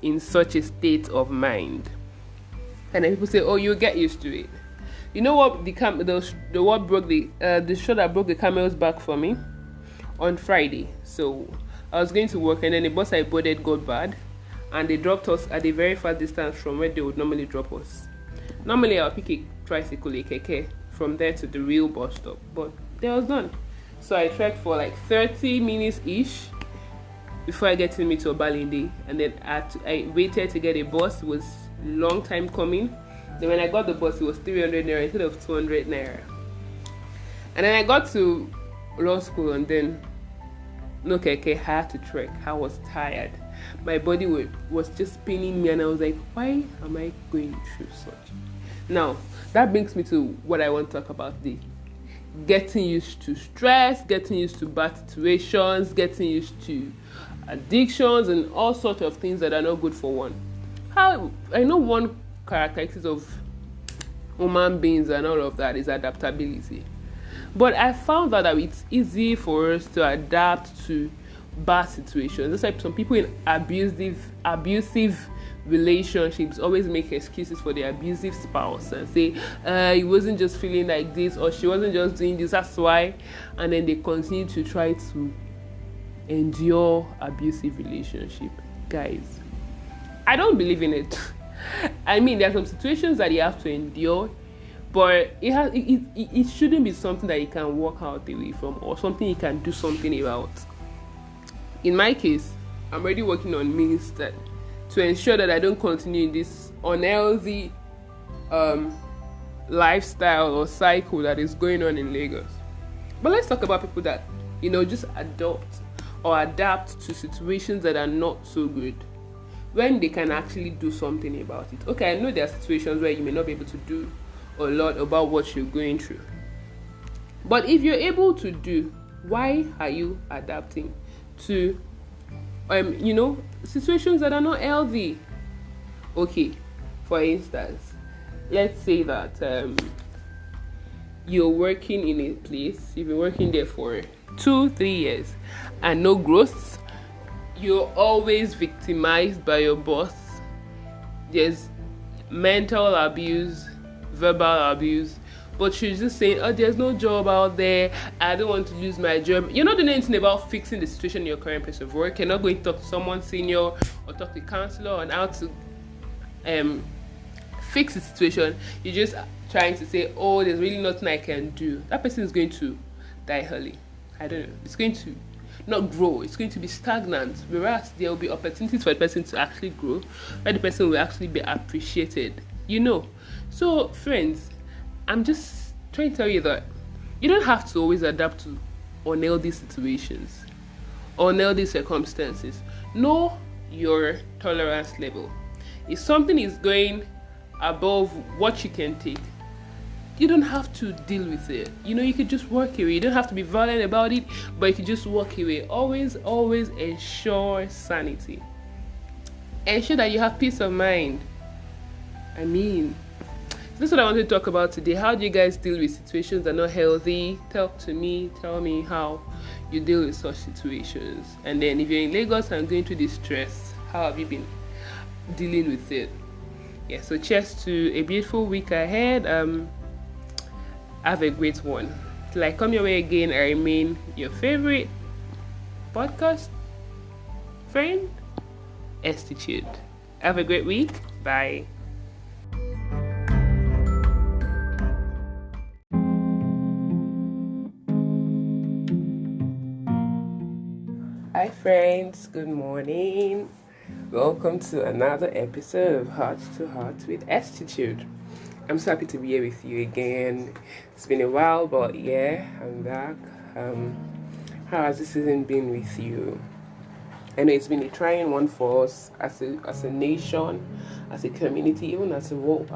in such a state of mind? And then people say, you'll get used to it. You know what? The straw that broke the camel's back for me on Friday. So I was going to work, and then the bus I boarded got bad, and they dropped us at a very far distance from where they would normally drop us. Normally, I'll pick a tricycle, a keke, from there to the real bus stop, but there was none. So I trekked for like 30 minutes ish before I get to meet to Obalinde, and then I waited to get a bus. It was a long time coming. Then when I got the bus, it was 300 naira instead of 200 naira. And then I got to law school, and then no keke, I had to trek. I was tired. My body was just paining me, and I was like, why am I going through such? Now, that brings me to what I want to talk about, the getting used to stress, getting used to bad situations, getting used to addictions, and all sorts of things that are not good for one. I know one characteristic of human beings and all of that is adaptability. But I found out that it's easy for us to adapt to bad situations. Just like some people in abusive relationships always make excuses for the abusive spouse and say, he wasn't just feeling like this, or she wasn't just doing this, that's why. And then they continue to try to endure abusive relationship. Guys, I don't believe in it. There are some situations that you have to endure, but it shouldn't be something that you can walk out away from, or something you can do something about. In my case, I'm already working on means that to ensure that I don't continue in this unhealthy lifestyle or cycle that is going on in Lagos. But let's talk about people that just adopt or adapt to situations that are not so good, when they can actually do something about it. Okay, I know there are situations where you may not be able to do a lot about what you're going through, but if you're able to do, why are you adapting to situations that are not healthy? Okay, for instance, let's say that you're working in a place, you've been working there for 2-3 years and no growth. You're always victimized by your boss. There's mental abuse, verbal abuse, but she's just saying, oh, there's no job out there, I don't want to lose my job. You're not doing anything about fixing the situation in your current place of work. You're not going to talk to someone senior or talk to a counselor on how to fix the situation. You're just trying to say, oh, there's really nothing I can do. That person is going to die early. I don't know. It's going to not grow. It's going to be stagnant. Whereas there will be opportunities for the person to actually grow, where the person will actually be appreciated. So friends, I'm just trying to tell you that you don't have to always adapt to unhealthy situations, unhealthy circumstances. Know your tolerance level. If something is going above what you can take, you don't have to deal with it. You could just walk away. You don't have to be violent about it, but you could just walk away. Always ensure sanity. Ensure that you have peace of mind. This is what I wanted to talk about today. How do you guys deal with situations that are not healthy? Talk to me. Tell me how you deal with such situations. And then if you're in Lagos and going through this stress, how have you been dealing with it? Yeah, so cheers to a beautiful week ahead. Have a great one. Till I come your way again, I remain your favorite podcast friend, Estitude. Have a great week. Bye. Hi friends, good morning. Welcome to another episode of Heart to Heart with Estitude. I'm so happy to be here with you again. It's been a while, but yeah, I'm back. How has this season been with you? I know it's been a trying one for us as a nation, as a community, even as a world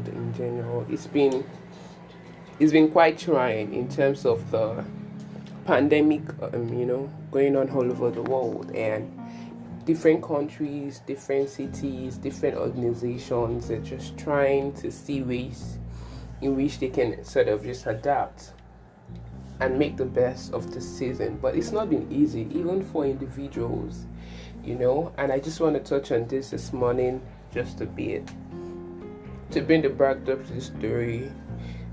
in general. It's been quite trying in terms of the pandemic, going on all over the world, and different countries, different cities, different organizations are just trying to see ways in which they can sort of just adapt and make the best of the season. But it's not been easy, even for individuals, and I just want to touch on this morning just a bit to bring the backdrop to the story.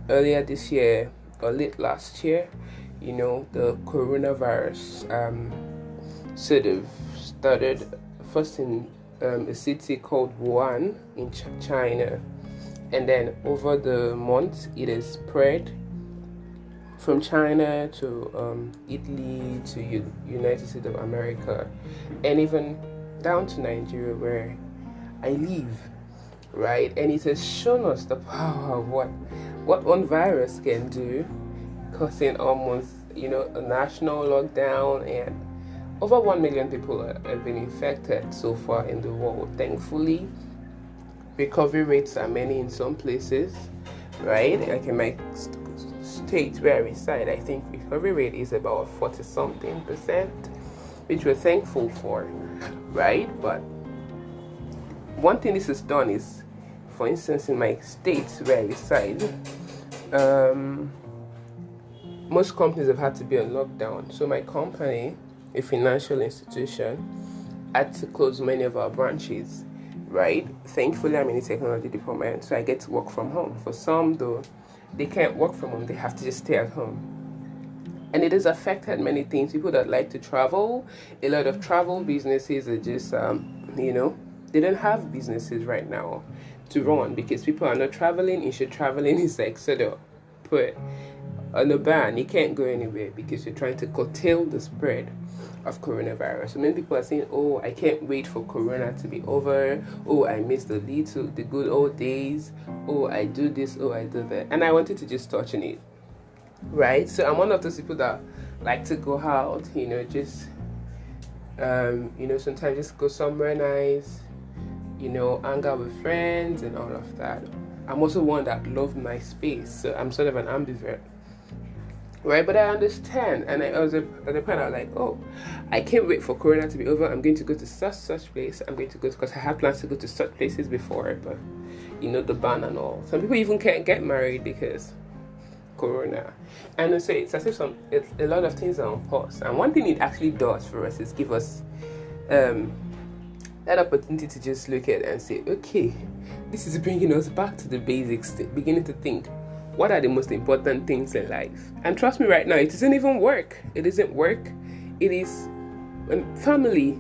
Earlier this year, or late last year, the coronavirus sort of started first in a city called Wuhan in China, and then over the months it has spread from China to Italy to United States of America, and even down to Nigeria where I live, right? And it has shown us the power of what one virus can do, causing almost a national lockdown, and over 1 million people have been infected so far in the world. Thankfully, recovery rates are many in some places, right? Like in my state where I reside, I think recovery rate is about 40-something%, which we're thankful for, right? But one thing this has done is, for instance, in my state where I reside, most companies have had to be on lockdown. So my company, a financial institution, had to close many of our branches, right? Thankfully, I'm in the technology department, so I get to work from home. For some, though, they can't work from home. They have to just stay at home. And it has affected many things. People that like to travel, a lot of travel businesses are just, they don't have businesses right now to run because people are not traveling. Instead, traveling is like sort of put on a ban. You can't go anywhere because you're trying to curtail the spread of coronavirus. So many people are saying, oh, I can't wait for corona to be over. Oh, I miss the good old days. Oh, I do this. Oh, I do that. And I wanted to just touch on it, right? So I'm one of those people that like to go out, just sometimes just go somewhere nice, hang out with friends and all of that. I'm also one that loves my space, so I'm sort of an ambivert. right? But I understand, and I was at the point I was like, oh, I can't wait for Corona to be over. I'm going to go to such place. I'm going to go because I had plans to go to such places before, but the ban and all. Some people even can't get married because Corona, and I say it's as if a lot of things are on pause. And one thing it actually does for us is give us that opportunity to just look at and say, okay, this is bringing us back to the basics, beginning to think, what are the most important things in life? And trust me, right now, it isn't even work. It isn't work. It is family,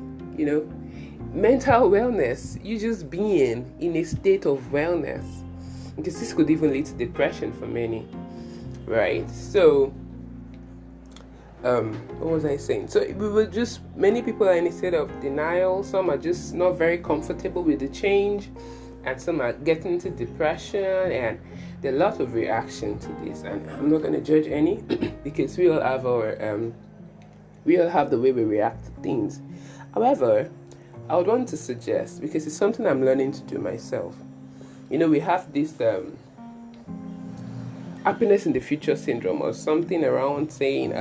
mental wellness. You just being in a state of wellness. Because this could even lead to depression for many, right? So, what was I saying? So many people are in a state of denial. Some are just not very comfortable with the change, and some are getting into depression, and there are a lot of reaction to this. And I'm not going to judge any because we all have the way we react to things. However, I would want to suggest, because it's something I'm learning to do myself. We have this happiness in the future syndrome, or something around saying,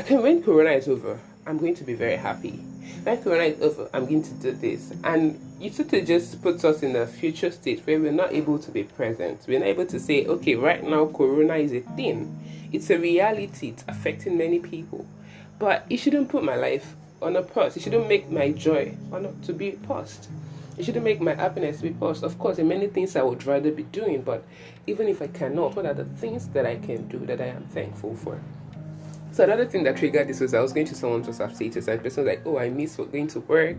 when Corona is over, I'm going to be very happy. When Corona is over, I'm going to do this. And it sort of just puts us in a future state where we're not able to be present. We're not able to say, okay, right now Corona is a thing. It's a reality. It's affecting many people. But it shouldn't put my life on a pause. It shouldn't make my joy to be paused. It shouldn't make my happiness be paused. Of course, there are many things I would rather be doing, but even if I cannot, what are the things that I can do that I am thankful for? So another thing that triggered this was I was going to someone's WhatsApp status, and the person was like, oh, I miss going to work.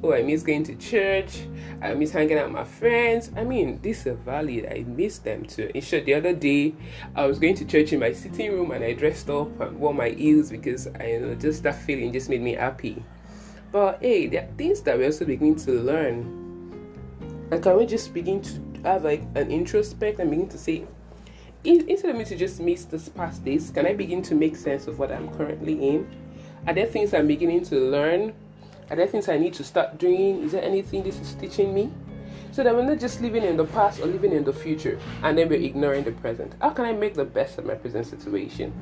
Oh, I miss going to church. I miss hanging out with my friends. I mean, these are valid. I miss them too. In short, the other day, I was going to church in my sitting room, and I dressed up and wore my heels because just that feeling just made me happy. But hey, there are things that we're also beginning to learn. And can we just begin to have like an introspect and begin to say, instead of me to just miss this past days, can I begin to make sense of what I'm currently in? Are there things I'm beginning to learn? Are there things I need to start doing? Is there anything this is teaching me? So that we're not just living in the past or living in the future, and then we're ignoring the present. How can I make the best of my present situation?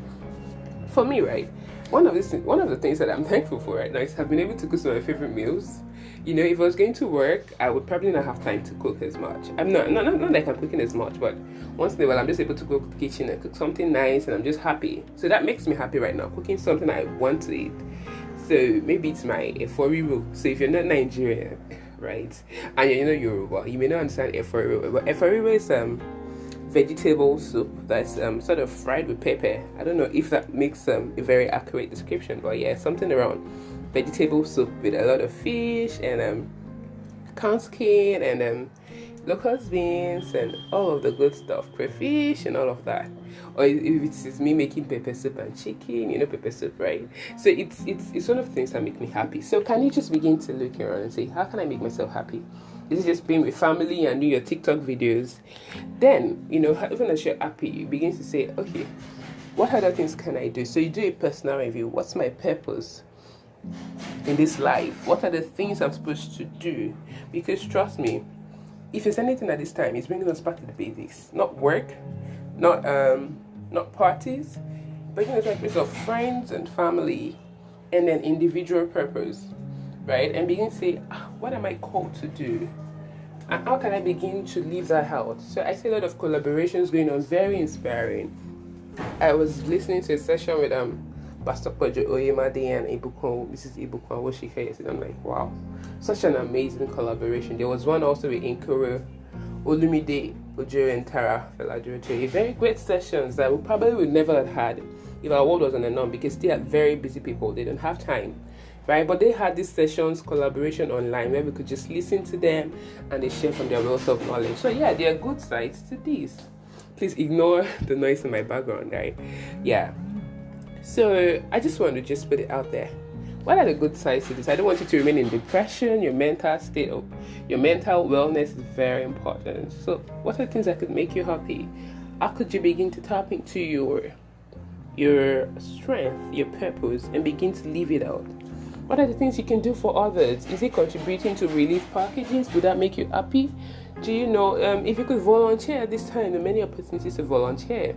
For me, right, one of the things that I'm thankful for right now is I've been able to cook some of my favorite meals. If I was going to work, I would probably not have time to cook as much. I'm not like I'm cooking as much, but once in a while I'm just able to go to the kitchen and cook something nice, and I'm just happy. So that makes me happy right now, cooking something I want to eat. So maybe it's my eforiwo. So if you're not Nigerian, right, and you're Yoruba, you may not understand eforiwo. But eforiwo is vegetable soup that's sort of fried with pepper. I don't know if that makes a very accurate description, but yeah, something around vegetable soup with a lot of fish and corn skin and locust beans and all of the good stuff, crayfish and all of that. Or if it is me making pepper soup and chicken, pepper soup, right? So it's one of the things that make me happy. So can you just begin to look around and say, how can I make myself happy? Is it just being with family and do your TikTok videos? Then, even as you're happy, you begin to say, okay, what other things can I do? So you do a personal review. What's my purpose in this life? What are the things I'm supposed to do? Because trust me, if it's anything at this time, it's bringing us back to the basics. Not work, not parties, but it's like a place of friends and family, and then individual purpose, right? And begin to say, what am I called to do? And how can I begin to live that out? So I see a lot of collaborations going on, very inspiring. I was listening to a session with Pastor Kojo Oyemade and Mrs. Ibukun Awoshike yesterday. I'm like, wow, such an amazing collaboration. There was one also with Inkuru, Olumide Ojo and Tara Felajoche. Very great sessions that we probably would never have had if our world was on and on, because they are very busy people. They don't have time, right? But they had these sessions, collaboration online, where we could just listen to them and they share from their wealth of knowledge. So yeah, there are good sides to this. Please ignore the noise in my background, right? Yeah. So I just want to just put it out there. What are the good sides to this? I don't want you to remain in depression. Your mental wellness is very important. So what are the things that could make you happy? How could you begin to tap into your strength, your purpose, and begin to live it out? What are the things you can do for others? Is it contributing to relief packages? Would that make you happy? Do you know if you could volunteer at this time? There are many opportunities to volunteer.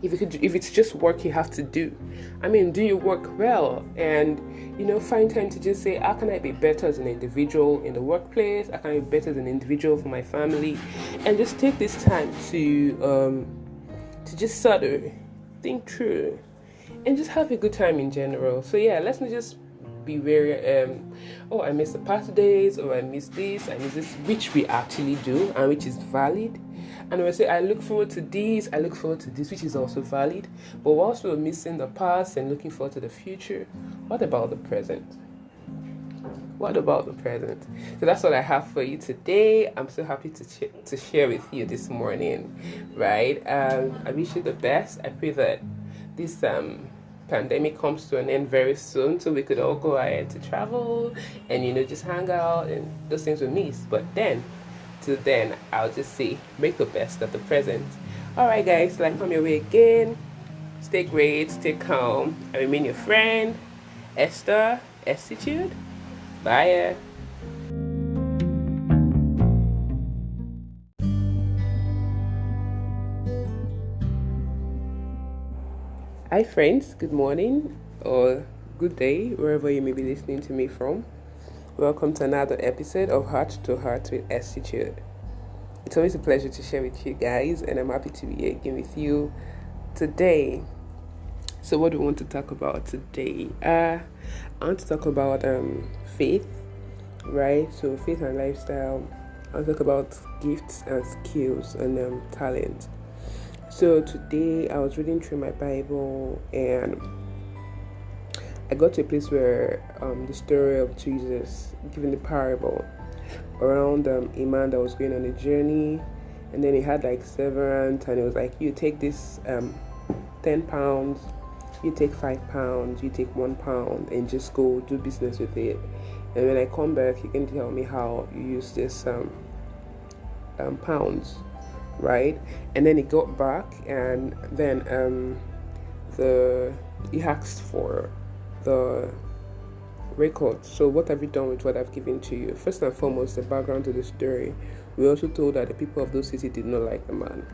if it's just work you have to do, do your work well, and find time to just say, how can I be better as an individual in the workplace? How can I be better as an individual for my family? And just take this time to just sort of think through and just have a good time in general. So yeah, let's not just be very I miss the past days, or I miss this, which we actually do and which is valid. And we say, I look forward to this, which is also valid. But we're also missing the past and looking forward to the future. What about the present? So that's what I have for you today. I'm so happy to share with you this morning, right? I wish you the best. I pray that this pandemic comes to an end very soon, so we could all go ahead to travel and just hang out and those things we miss. But then, till then, I'll just say, make the best of the present. Alright guys, so I come your way again. Stay great, stay calm. I remain your friend, Esther, Estitude. Bye. Hi friends, good morning or good day, wherever you may be listening to me from. Welcome to another episode of Heart to Heart with Estitude. It's always a pleasure to share with you guys, and I'm happy to be here again with you today. So what do we want to talk about today? I want to talk about faith, right? So faith and lifestyle. I'll talk about gifts and skills and talent. So today I was reading through my Bible and I got to a place where the story of Jesus giving the parable around a man that was going on a journey, and then he had like servants, and it was like, you take this 10 pounds, you take 5 pounds, you take 1 pound, and just go do business with it. And when I come back, you can tell me how you use this pounds, right? And then he got back, and then he asked for the record. So what have you done with what I've given to you? First and foremost, the background to the story. We also told that the people of those cities did not like the man.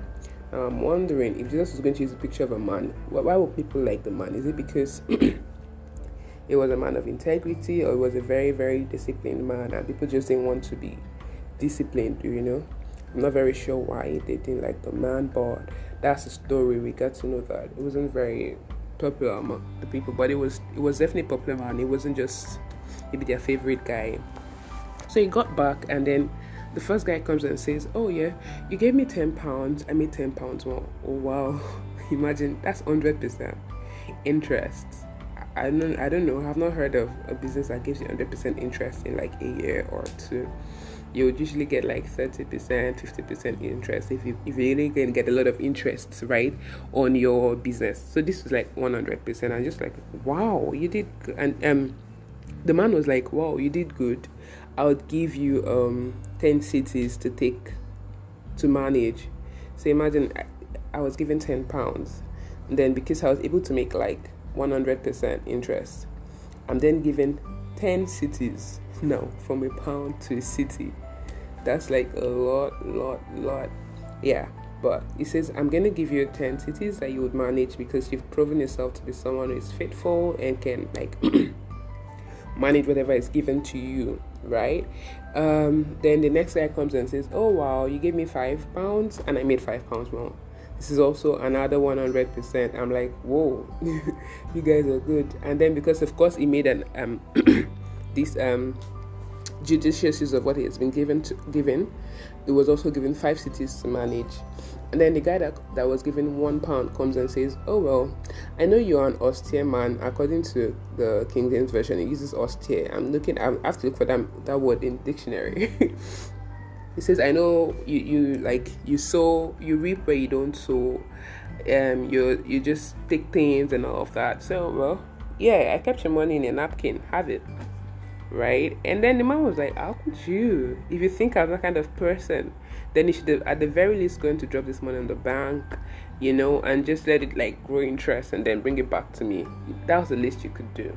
I'm wondering, if Jesus was going to use a picture of a man, why would people like the man? Is it because it was a man of integrity, or it was a very, very disciplined man and people just didn't want to be disciplined, I'm not very sure why they didn't like the man, but that's the story. We got to know that it wasn't very popular among the people, but it was definitely popular, and it wasn't just maybe their favorite guy. So he got back, and then the first guy comes and says, oh yeah, you gave me 10 pounds, I made 10 pounds more. Oh wow. Imagine, that's 100% interest. I don't know, I've not heard of a business that gives you 100% interest in like a year or two. You would usually get like 30%, 50% interest if you really can get a lot of interest, right, on your business. So this was like 100%. I'm just like, wow, you did good. And the man was like, wow, you did good. I would give you 10 cities to manage. So imagine I was given 10 pounds, and then because I was able to make like 100% interest, I'm then given 10 cities now, from a pound to a city. That's like a lot. Yeah, but he says, I'm going to give you 10 cities that you would manage because you've proven yourself to be someone who is faithful and can like manage whatever is given to you, right? Then the next guy comes and says, oh wow, you gave me 5 pounds and I made 5 pounds more. This is also another 100%. I'm like, whoa, you guys are good. And then because of course he made an this judicious use of what he has been given, it was also given 5 cities to manage. And then the guy that was given 1 pound comes and says, oh well, I know you're an austere man. According to the King James version, it uses austere. I have to look for that word in dictionary. He says, I know you reap where you don't sow. You just take things and all of that. So well, yeah, I kept your money in a napkin. Have it. Right? And then the man was like, how could you? If you think I'm that kind of person, then you should have at the very least going to drop this money on the bank, and just let it like grow interest and then bring it back to me. That was the least you could do.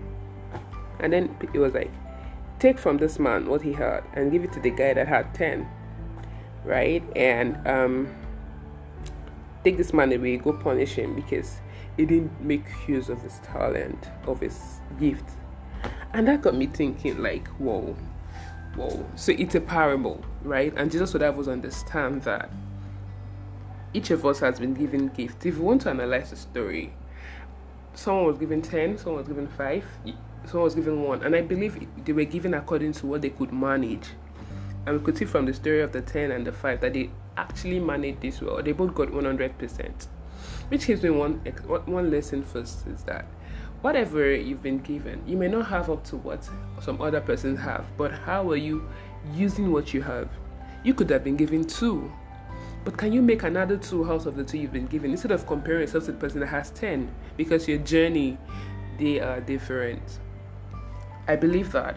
And then it was like, take from this man what he had and give it to the guy that had 10, right? And take this man away, go punish him because he didn't make use of his talent, of his gift. And that got me thinking, like, whoa. So it's a parable, right? And Jesus would have us understand that each of us has been given gifts. If you want to analyze the story, someone was given 10, someone was given 5, someone was given 1. And I believe they were given according to what they could manage. And we could see from the story of the 10 and the 5 that they actually managed this well. They both got 100%. Which gives me one lesson first, is that whatever you've been given, you may not have up to what some other persons have, but how are you using what you have? You could have been given 2, but can you make another 2 out of the 2 you've been given, instead of comparing yourself to the person that has 10? Because your journey, they are different. I believe that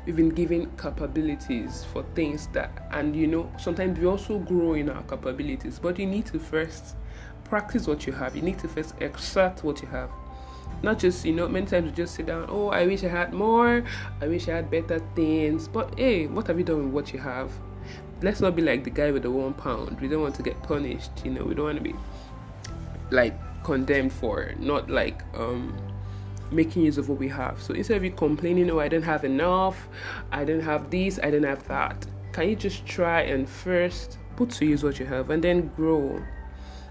we've been given capabilities for things that, and sometimes we also grow in our capabilities, but you need to first practice what you have. You need to first exert what you have. Not just, many times we just sit down, oh, I wish I had more, I wish I had better things. But hey, what have you done with what you have? Let's not be like the guy with the £1. We don't want to get punished, we don't want to be like condemned for not like making use of what we have. So instead of you complaining, oh, I don't have enough, I don't have this, I don't have that, can you just try and first put to use what you have and then grow?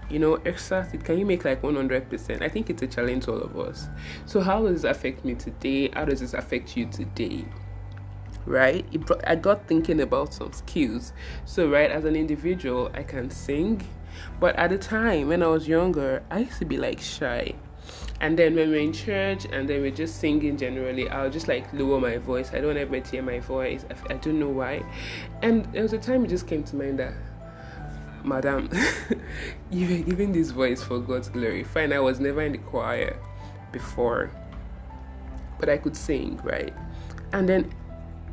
Exert it. Can you make like 100%? I think it's a challenge to all of us. So how does this affect me today? How does this affect you today? Right? I got thinking about some skills. So, right, as an individual, I can sing. But at the time, when I was younger, I used to be like shy. And then when we're in church and then we're just singing generally, I'll just like lower my voice. I don't ever hear my voice. I don't know why. And there was a time it just came to mind that, Madam, you were giving this voice for God's glory. Fine, I was never in the choir before, but I could sing, right? And then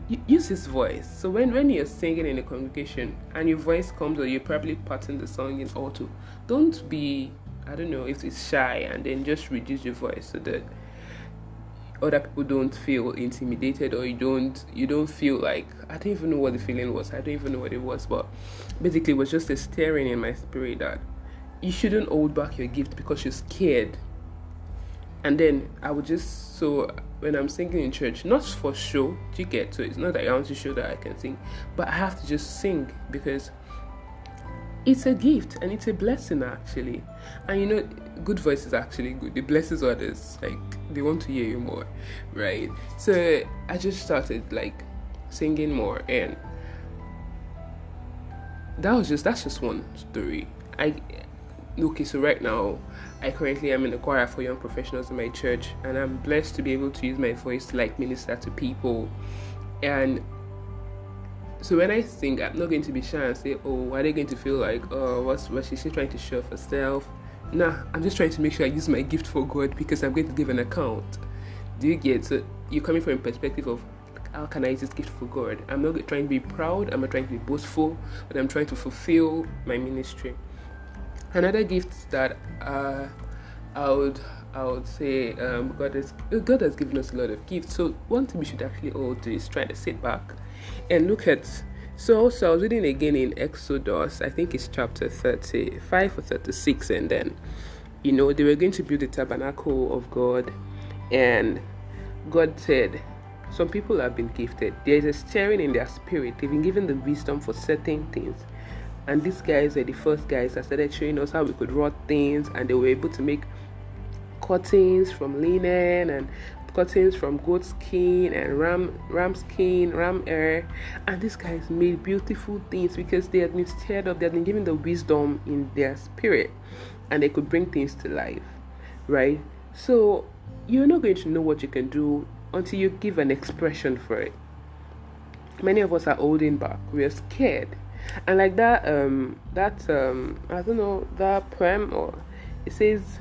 you use this voice. So when you're singing in a congregation and your voice comes, or you're probably parting the song in auto, don't be, I don't know, if it's shy, and then just reduce your voice so that other people don't feel intimidated, or you don't feel like, I don't even know what the feeling was. I don't even know what it was, but basically it was just a stirring in my spirit that you shouldn't hold back your gift because you're scared. And then I would just, so when I'm singing in church, not for show, do you get? So it's not that I want to show that I can sing, but I have to just sing because it's a gift and it's a blessing actually. And good voice is actually good. It blesses others. Like, they want to hear you more, right? So I just started like singing more, and that's just one story. So right now I currently am in the choir for young professionals in my church, and I'm blessed to be able to use my voice to like minister to people. And so when I sing, I'm not going to be shy and say, oh, are they going to feel like, oh, what's she trying to show off herself? Nah, I'm just trying to make sure I use my gift for God, because I'm going to give an account. Do you get? So you're coming from a perspective of, how can I use this gift for God? I'm not trying to be proud, I'm not trying to be boastful, but I'm trying to fulfill my ministry. Another gift that I would say God has given us a lot of gifts. So one thing we should actually all do is try to sit back and look at. So also I was reading again in Exodus, I think it's chapter 35 or 36, and then they were going to build the tabernacle of God, and God said, some people have been gifted. There is a stirring in their spirit. They've been given the wisdom for certain things. And these guys were the first guys that started showing us how we could rot things, and they were able to make curtains from linen, and curtains from goat skin and ram skin, ram hair. And these guys made beautiful things because they had been stirred up, they had been given the wisdom in their spirit, and they could bring things to life, right? So you're not going to know what you can do until you give an expression for it. Many of us are holding back. We are scared. And like that I don't know, that poem, or it says,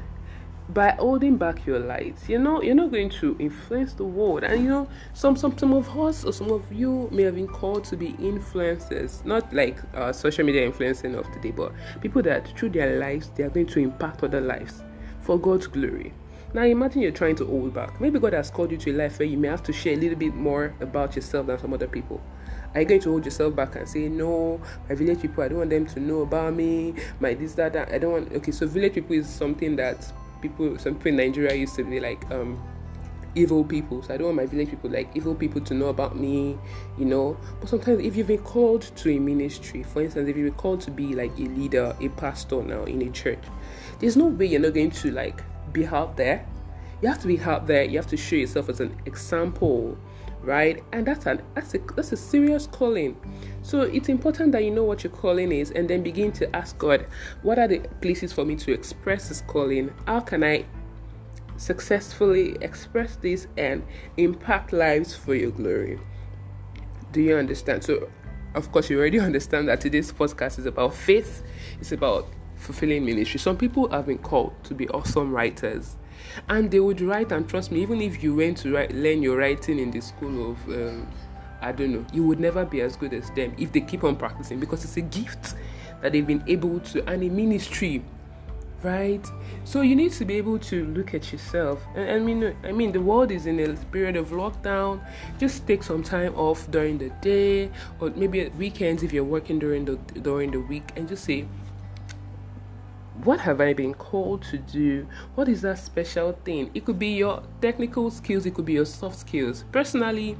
by holding back your light, you're not going to influence the world. And some of us, or some of you, may have been called to be influencers, not like social media influencing of today, but people that through their lives they are going to impact other lives for God's glory. Now imagine you're trying to hold back. Maybe God has called you to a life where you may have to share a little bit more about yourself than some other people. Are you going to hold yourself back and say, no, my village people, I don't want them to know about me, my this, that, I don't want... Okay, so village people is something that some people in Nigeria used to be like, evil people. So I don't want my village people, like evil people, to know about me, But sometimes if you've been called to a ministry, for instance, if you've been called to be like a leader, a pastor now in a church, there's no way you're not going to like be out there. You have to be out there. You have to show yourself as an example, right? And that's a serious calling. So it's important that you know what your calling is, and then begin to ask God, what are the places for me to express this calling? How can I successfully express this and impact lives for your glory? Do you understand? So of course you already understand that today's podcast is about faith. It's about fulfilling ministry. Some people have been called to be awesome writers, and they would write, and trust me, even if you went to learn your writing in the school of I don't know, you would never be as good as them if they keep on practicing, because it's a gift that they've been able to, and a ministry, right? So you need to be able to look at yourself. And I mean, the world is in a period of lockdown. Just take some time off during the day, or maybe at weekends if you're working during the week, and just say, what have I been called to do? What is that special thing? It could be your technical skills. It could be your soft skills. Personally,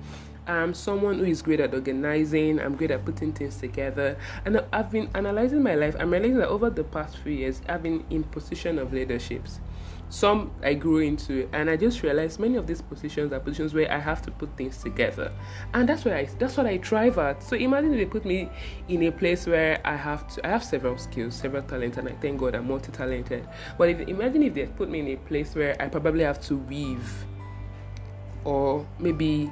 I'm someone who is great at organizing. I'm great at putting things together. And I've been analyzing my life. I'm realizing that over the past few years, I've been in position of leaderships. Some I grew into, and I just realized many of these positions are positions where I have to put things together. And that's what I thrive at. So imagine if they put me in a place where I have several skills, several talents, and I thank God I'm multi-talented. But imagine if they put me in a place where I probably have to weave, or maybe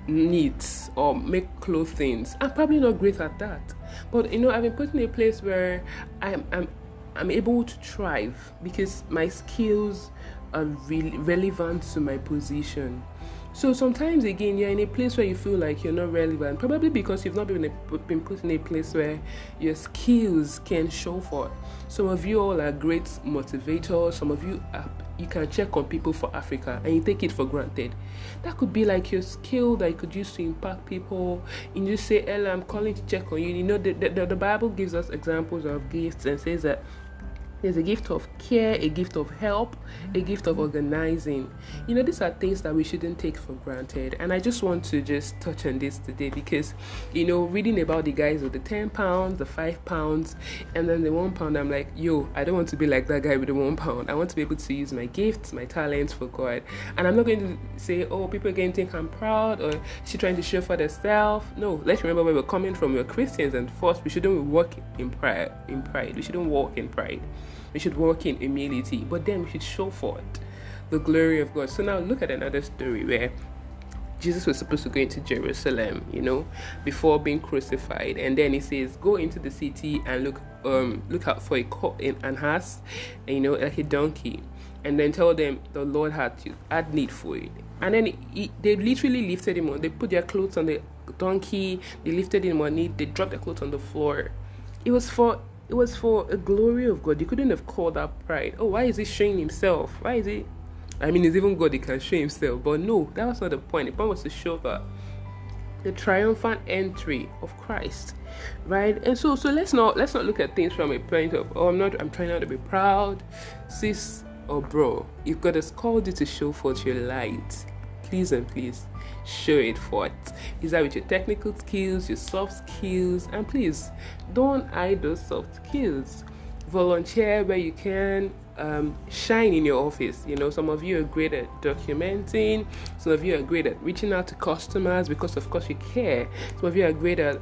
knit, or make clothing. I'm probably not great at that. But I've been put in a place where I'm able to thrive because my skills are really relevant to my position. So sometimes again, you're in a place where you feel like you're not relevant, probably because you've not been put in a place where your skills can show forth. Some of you all are great motivators. Some of you can check on people for Africa, and you take it for granted. That could be like your skill that you could use to impact people. And you say, Ella, I'm calling to check on you. The Bible gives us examples of gifts and says that there's a gift of care, a gift of help, a gift of organizing. These are things that we shouldn't take for granted. And I just want to just touch on this today because, reading about the guys with the 10 pounds, the 5 pounds, and then the 1 pound, I'm like, I don't want to be like that guy with the 1 pound. I want to be able to use my gifts, my talents for God. And I'm not going to say, people are going to think I'm proud, or she's trying to show for herself. No, let's remember where we're coming from. We're Christians, and first, we shouldn't walk in pride. We shouldn't walk in pride. We should walk in humility, but then we should show forth the glory of God. So now look at another story where Jesus was supposed to go into Jerusalem, before being crucified, and then he says, "Go into the city and look out for an ass, like a donkey, and then tell them the Lord had need for it." And then they literally lifted him on. They put their clothes on the donkey. They lifted him on it. They dropped their clothes on the floor. It was for a glory of God. You couldn't have called that pride. Oh, why is he showing himself? Why is he? I mean, it's even God, he can show himself. But no, that was not the point. The point was to show that the triumphant entry of Christ, right? And so let's not look at things from a point of, I'm trying not to be proud, sis or bro. If God has called you to show forth your light, please and please show it forth. Is that with your technical skills, your soft skills? And please don't hide those soft skills. Volunteer where you can. Shine in your office. Some of you are great at documenting. Some of you are great at reaching out to customers because of course you care. Some of you are great at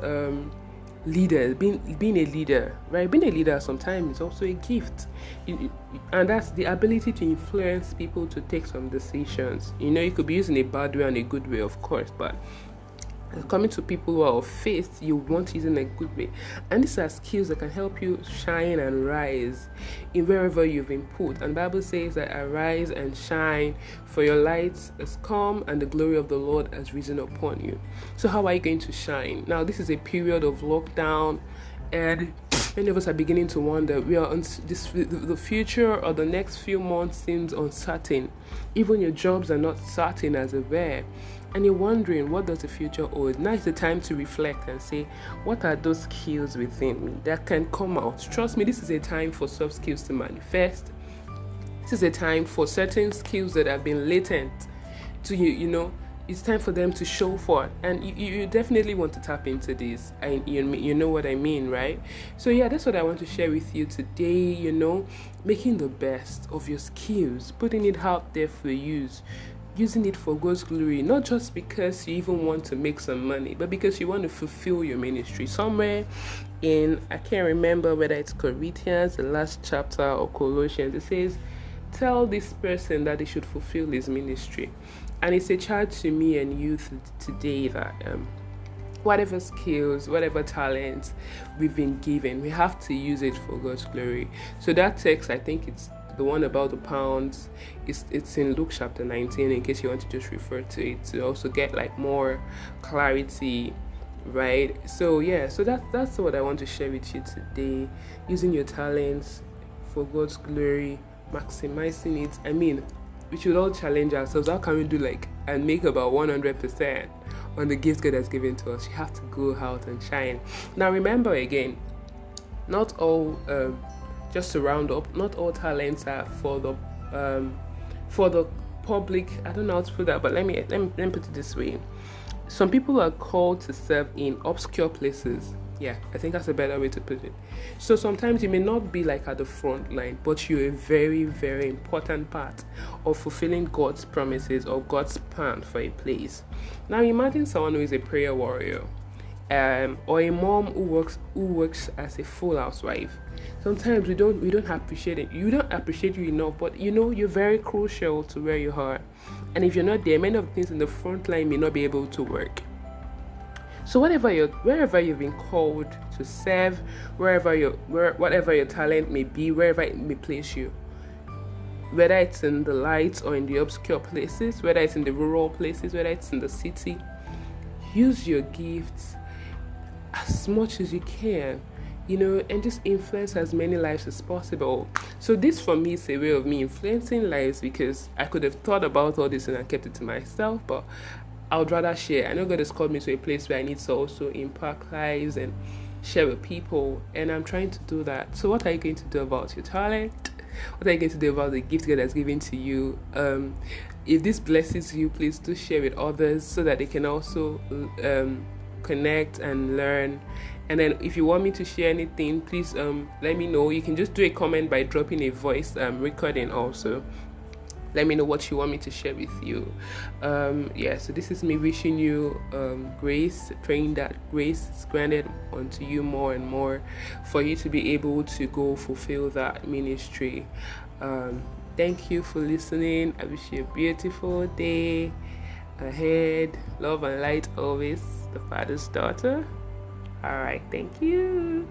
leaders, being a leader, right? Being a leader sometimes is also a gift, and that's the ability to influence people to take some decisions. You could be using a bad way and a good way, of course, but coming to people who are of faith, you want to use in a good way. And these are skills that can help you shine and rise in wherever you've been put. And the Bible says that arise and shine, for your light has come and the glory of the Lord has risen upon you. So how are you going to shine? Now, this is a period of lockdown, and Many of us are beginning to wonder. We are the future or the next few months seems uncertain. Even your jobs are not certain as a were. And you're wondering, what does the future hold? Now is the time to reflect and say, what are those skills within me that can come out? Trust me, this is a time for soft skills to manifest. This is a time for certain skills that have been latent to you, it's time for them to show forth, and you definitely want to tap into this, and you know what I mean, right? So yeah, that's what I want to share with you today. Making the best of your skills, putting it out there for use, using it for God's glory, not just because you even want to make some money, but because you want to fulfill your ministry. Somewhere in, I can't remember whether it's Corinthians, the last chapter, or Colossians, it says, tell this person that they should fulfill his ministry. And it's a charge to me and you today that whatever skills, whatever talents we've been given, we have to use it for God's glory. So that text, I think it's the one about the pounds, it's in Luke chapter 19, in case you want to just refer to it to also get like more clarity, right? So yeah, so that's what I want to share with you today. Using your talents for God's glory, maximizing it. I mean, we should all challenge ourselves. How can we do and make about 100% on the gift God has given to us? You have to go out and shine. Now remember again, not all just to round up, not all talents are for the public. I don't know how to put that, but let me put it this way. Some people are called to serve in obscure places. Yeah, I think that's a better way to put it. So sometimes you may not be at the front line, but you're a very, very important part of fulfilling God's promises or God's plan for a place. Now imagine someone who is a prayer warrior, or a mom who works as a full housewife. Sometimes we don't appreciate it. You don't appreciate you enough, but you're very crucial to where you are. And if you're not there, many of the things in the front line may not be able to work. So wherever you've been called to serve, whatever your talent may be, wherever it may place you, whether it's in the lights or in the obscure places, whether it's in the rural places, whether it's in the city, use your gifts as much as you can, and just influence as many lives as possible. So this for me is a way of me influencing lives, because I could have thought about all this and I kept it to myself, but I would rather share. I know God has called me to a place where I need to also impact lives and share with people, and I'm trying to do that. So what are you going to do about your talent? What are you going to do about the gift God has given to you? If this blesses you, please do share with others so that they can also connect and learn. And then if you want me to share anything, please let me know. You can just do a comment by dropping a voice recording also. Let me know what you want me to share with you. So this is me wishing you grace, praying that grace is granted unto you more and more for you to be able to go fulfill that ministry. Thank you for listening. I wish you a beautiful day ahead. Love and light always, the Father's daughter. All right, thank you.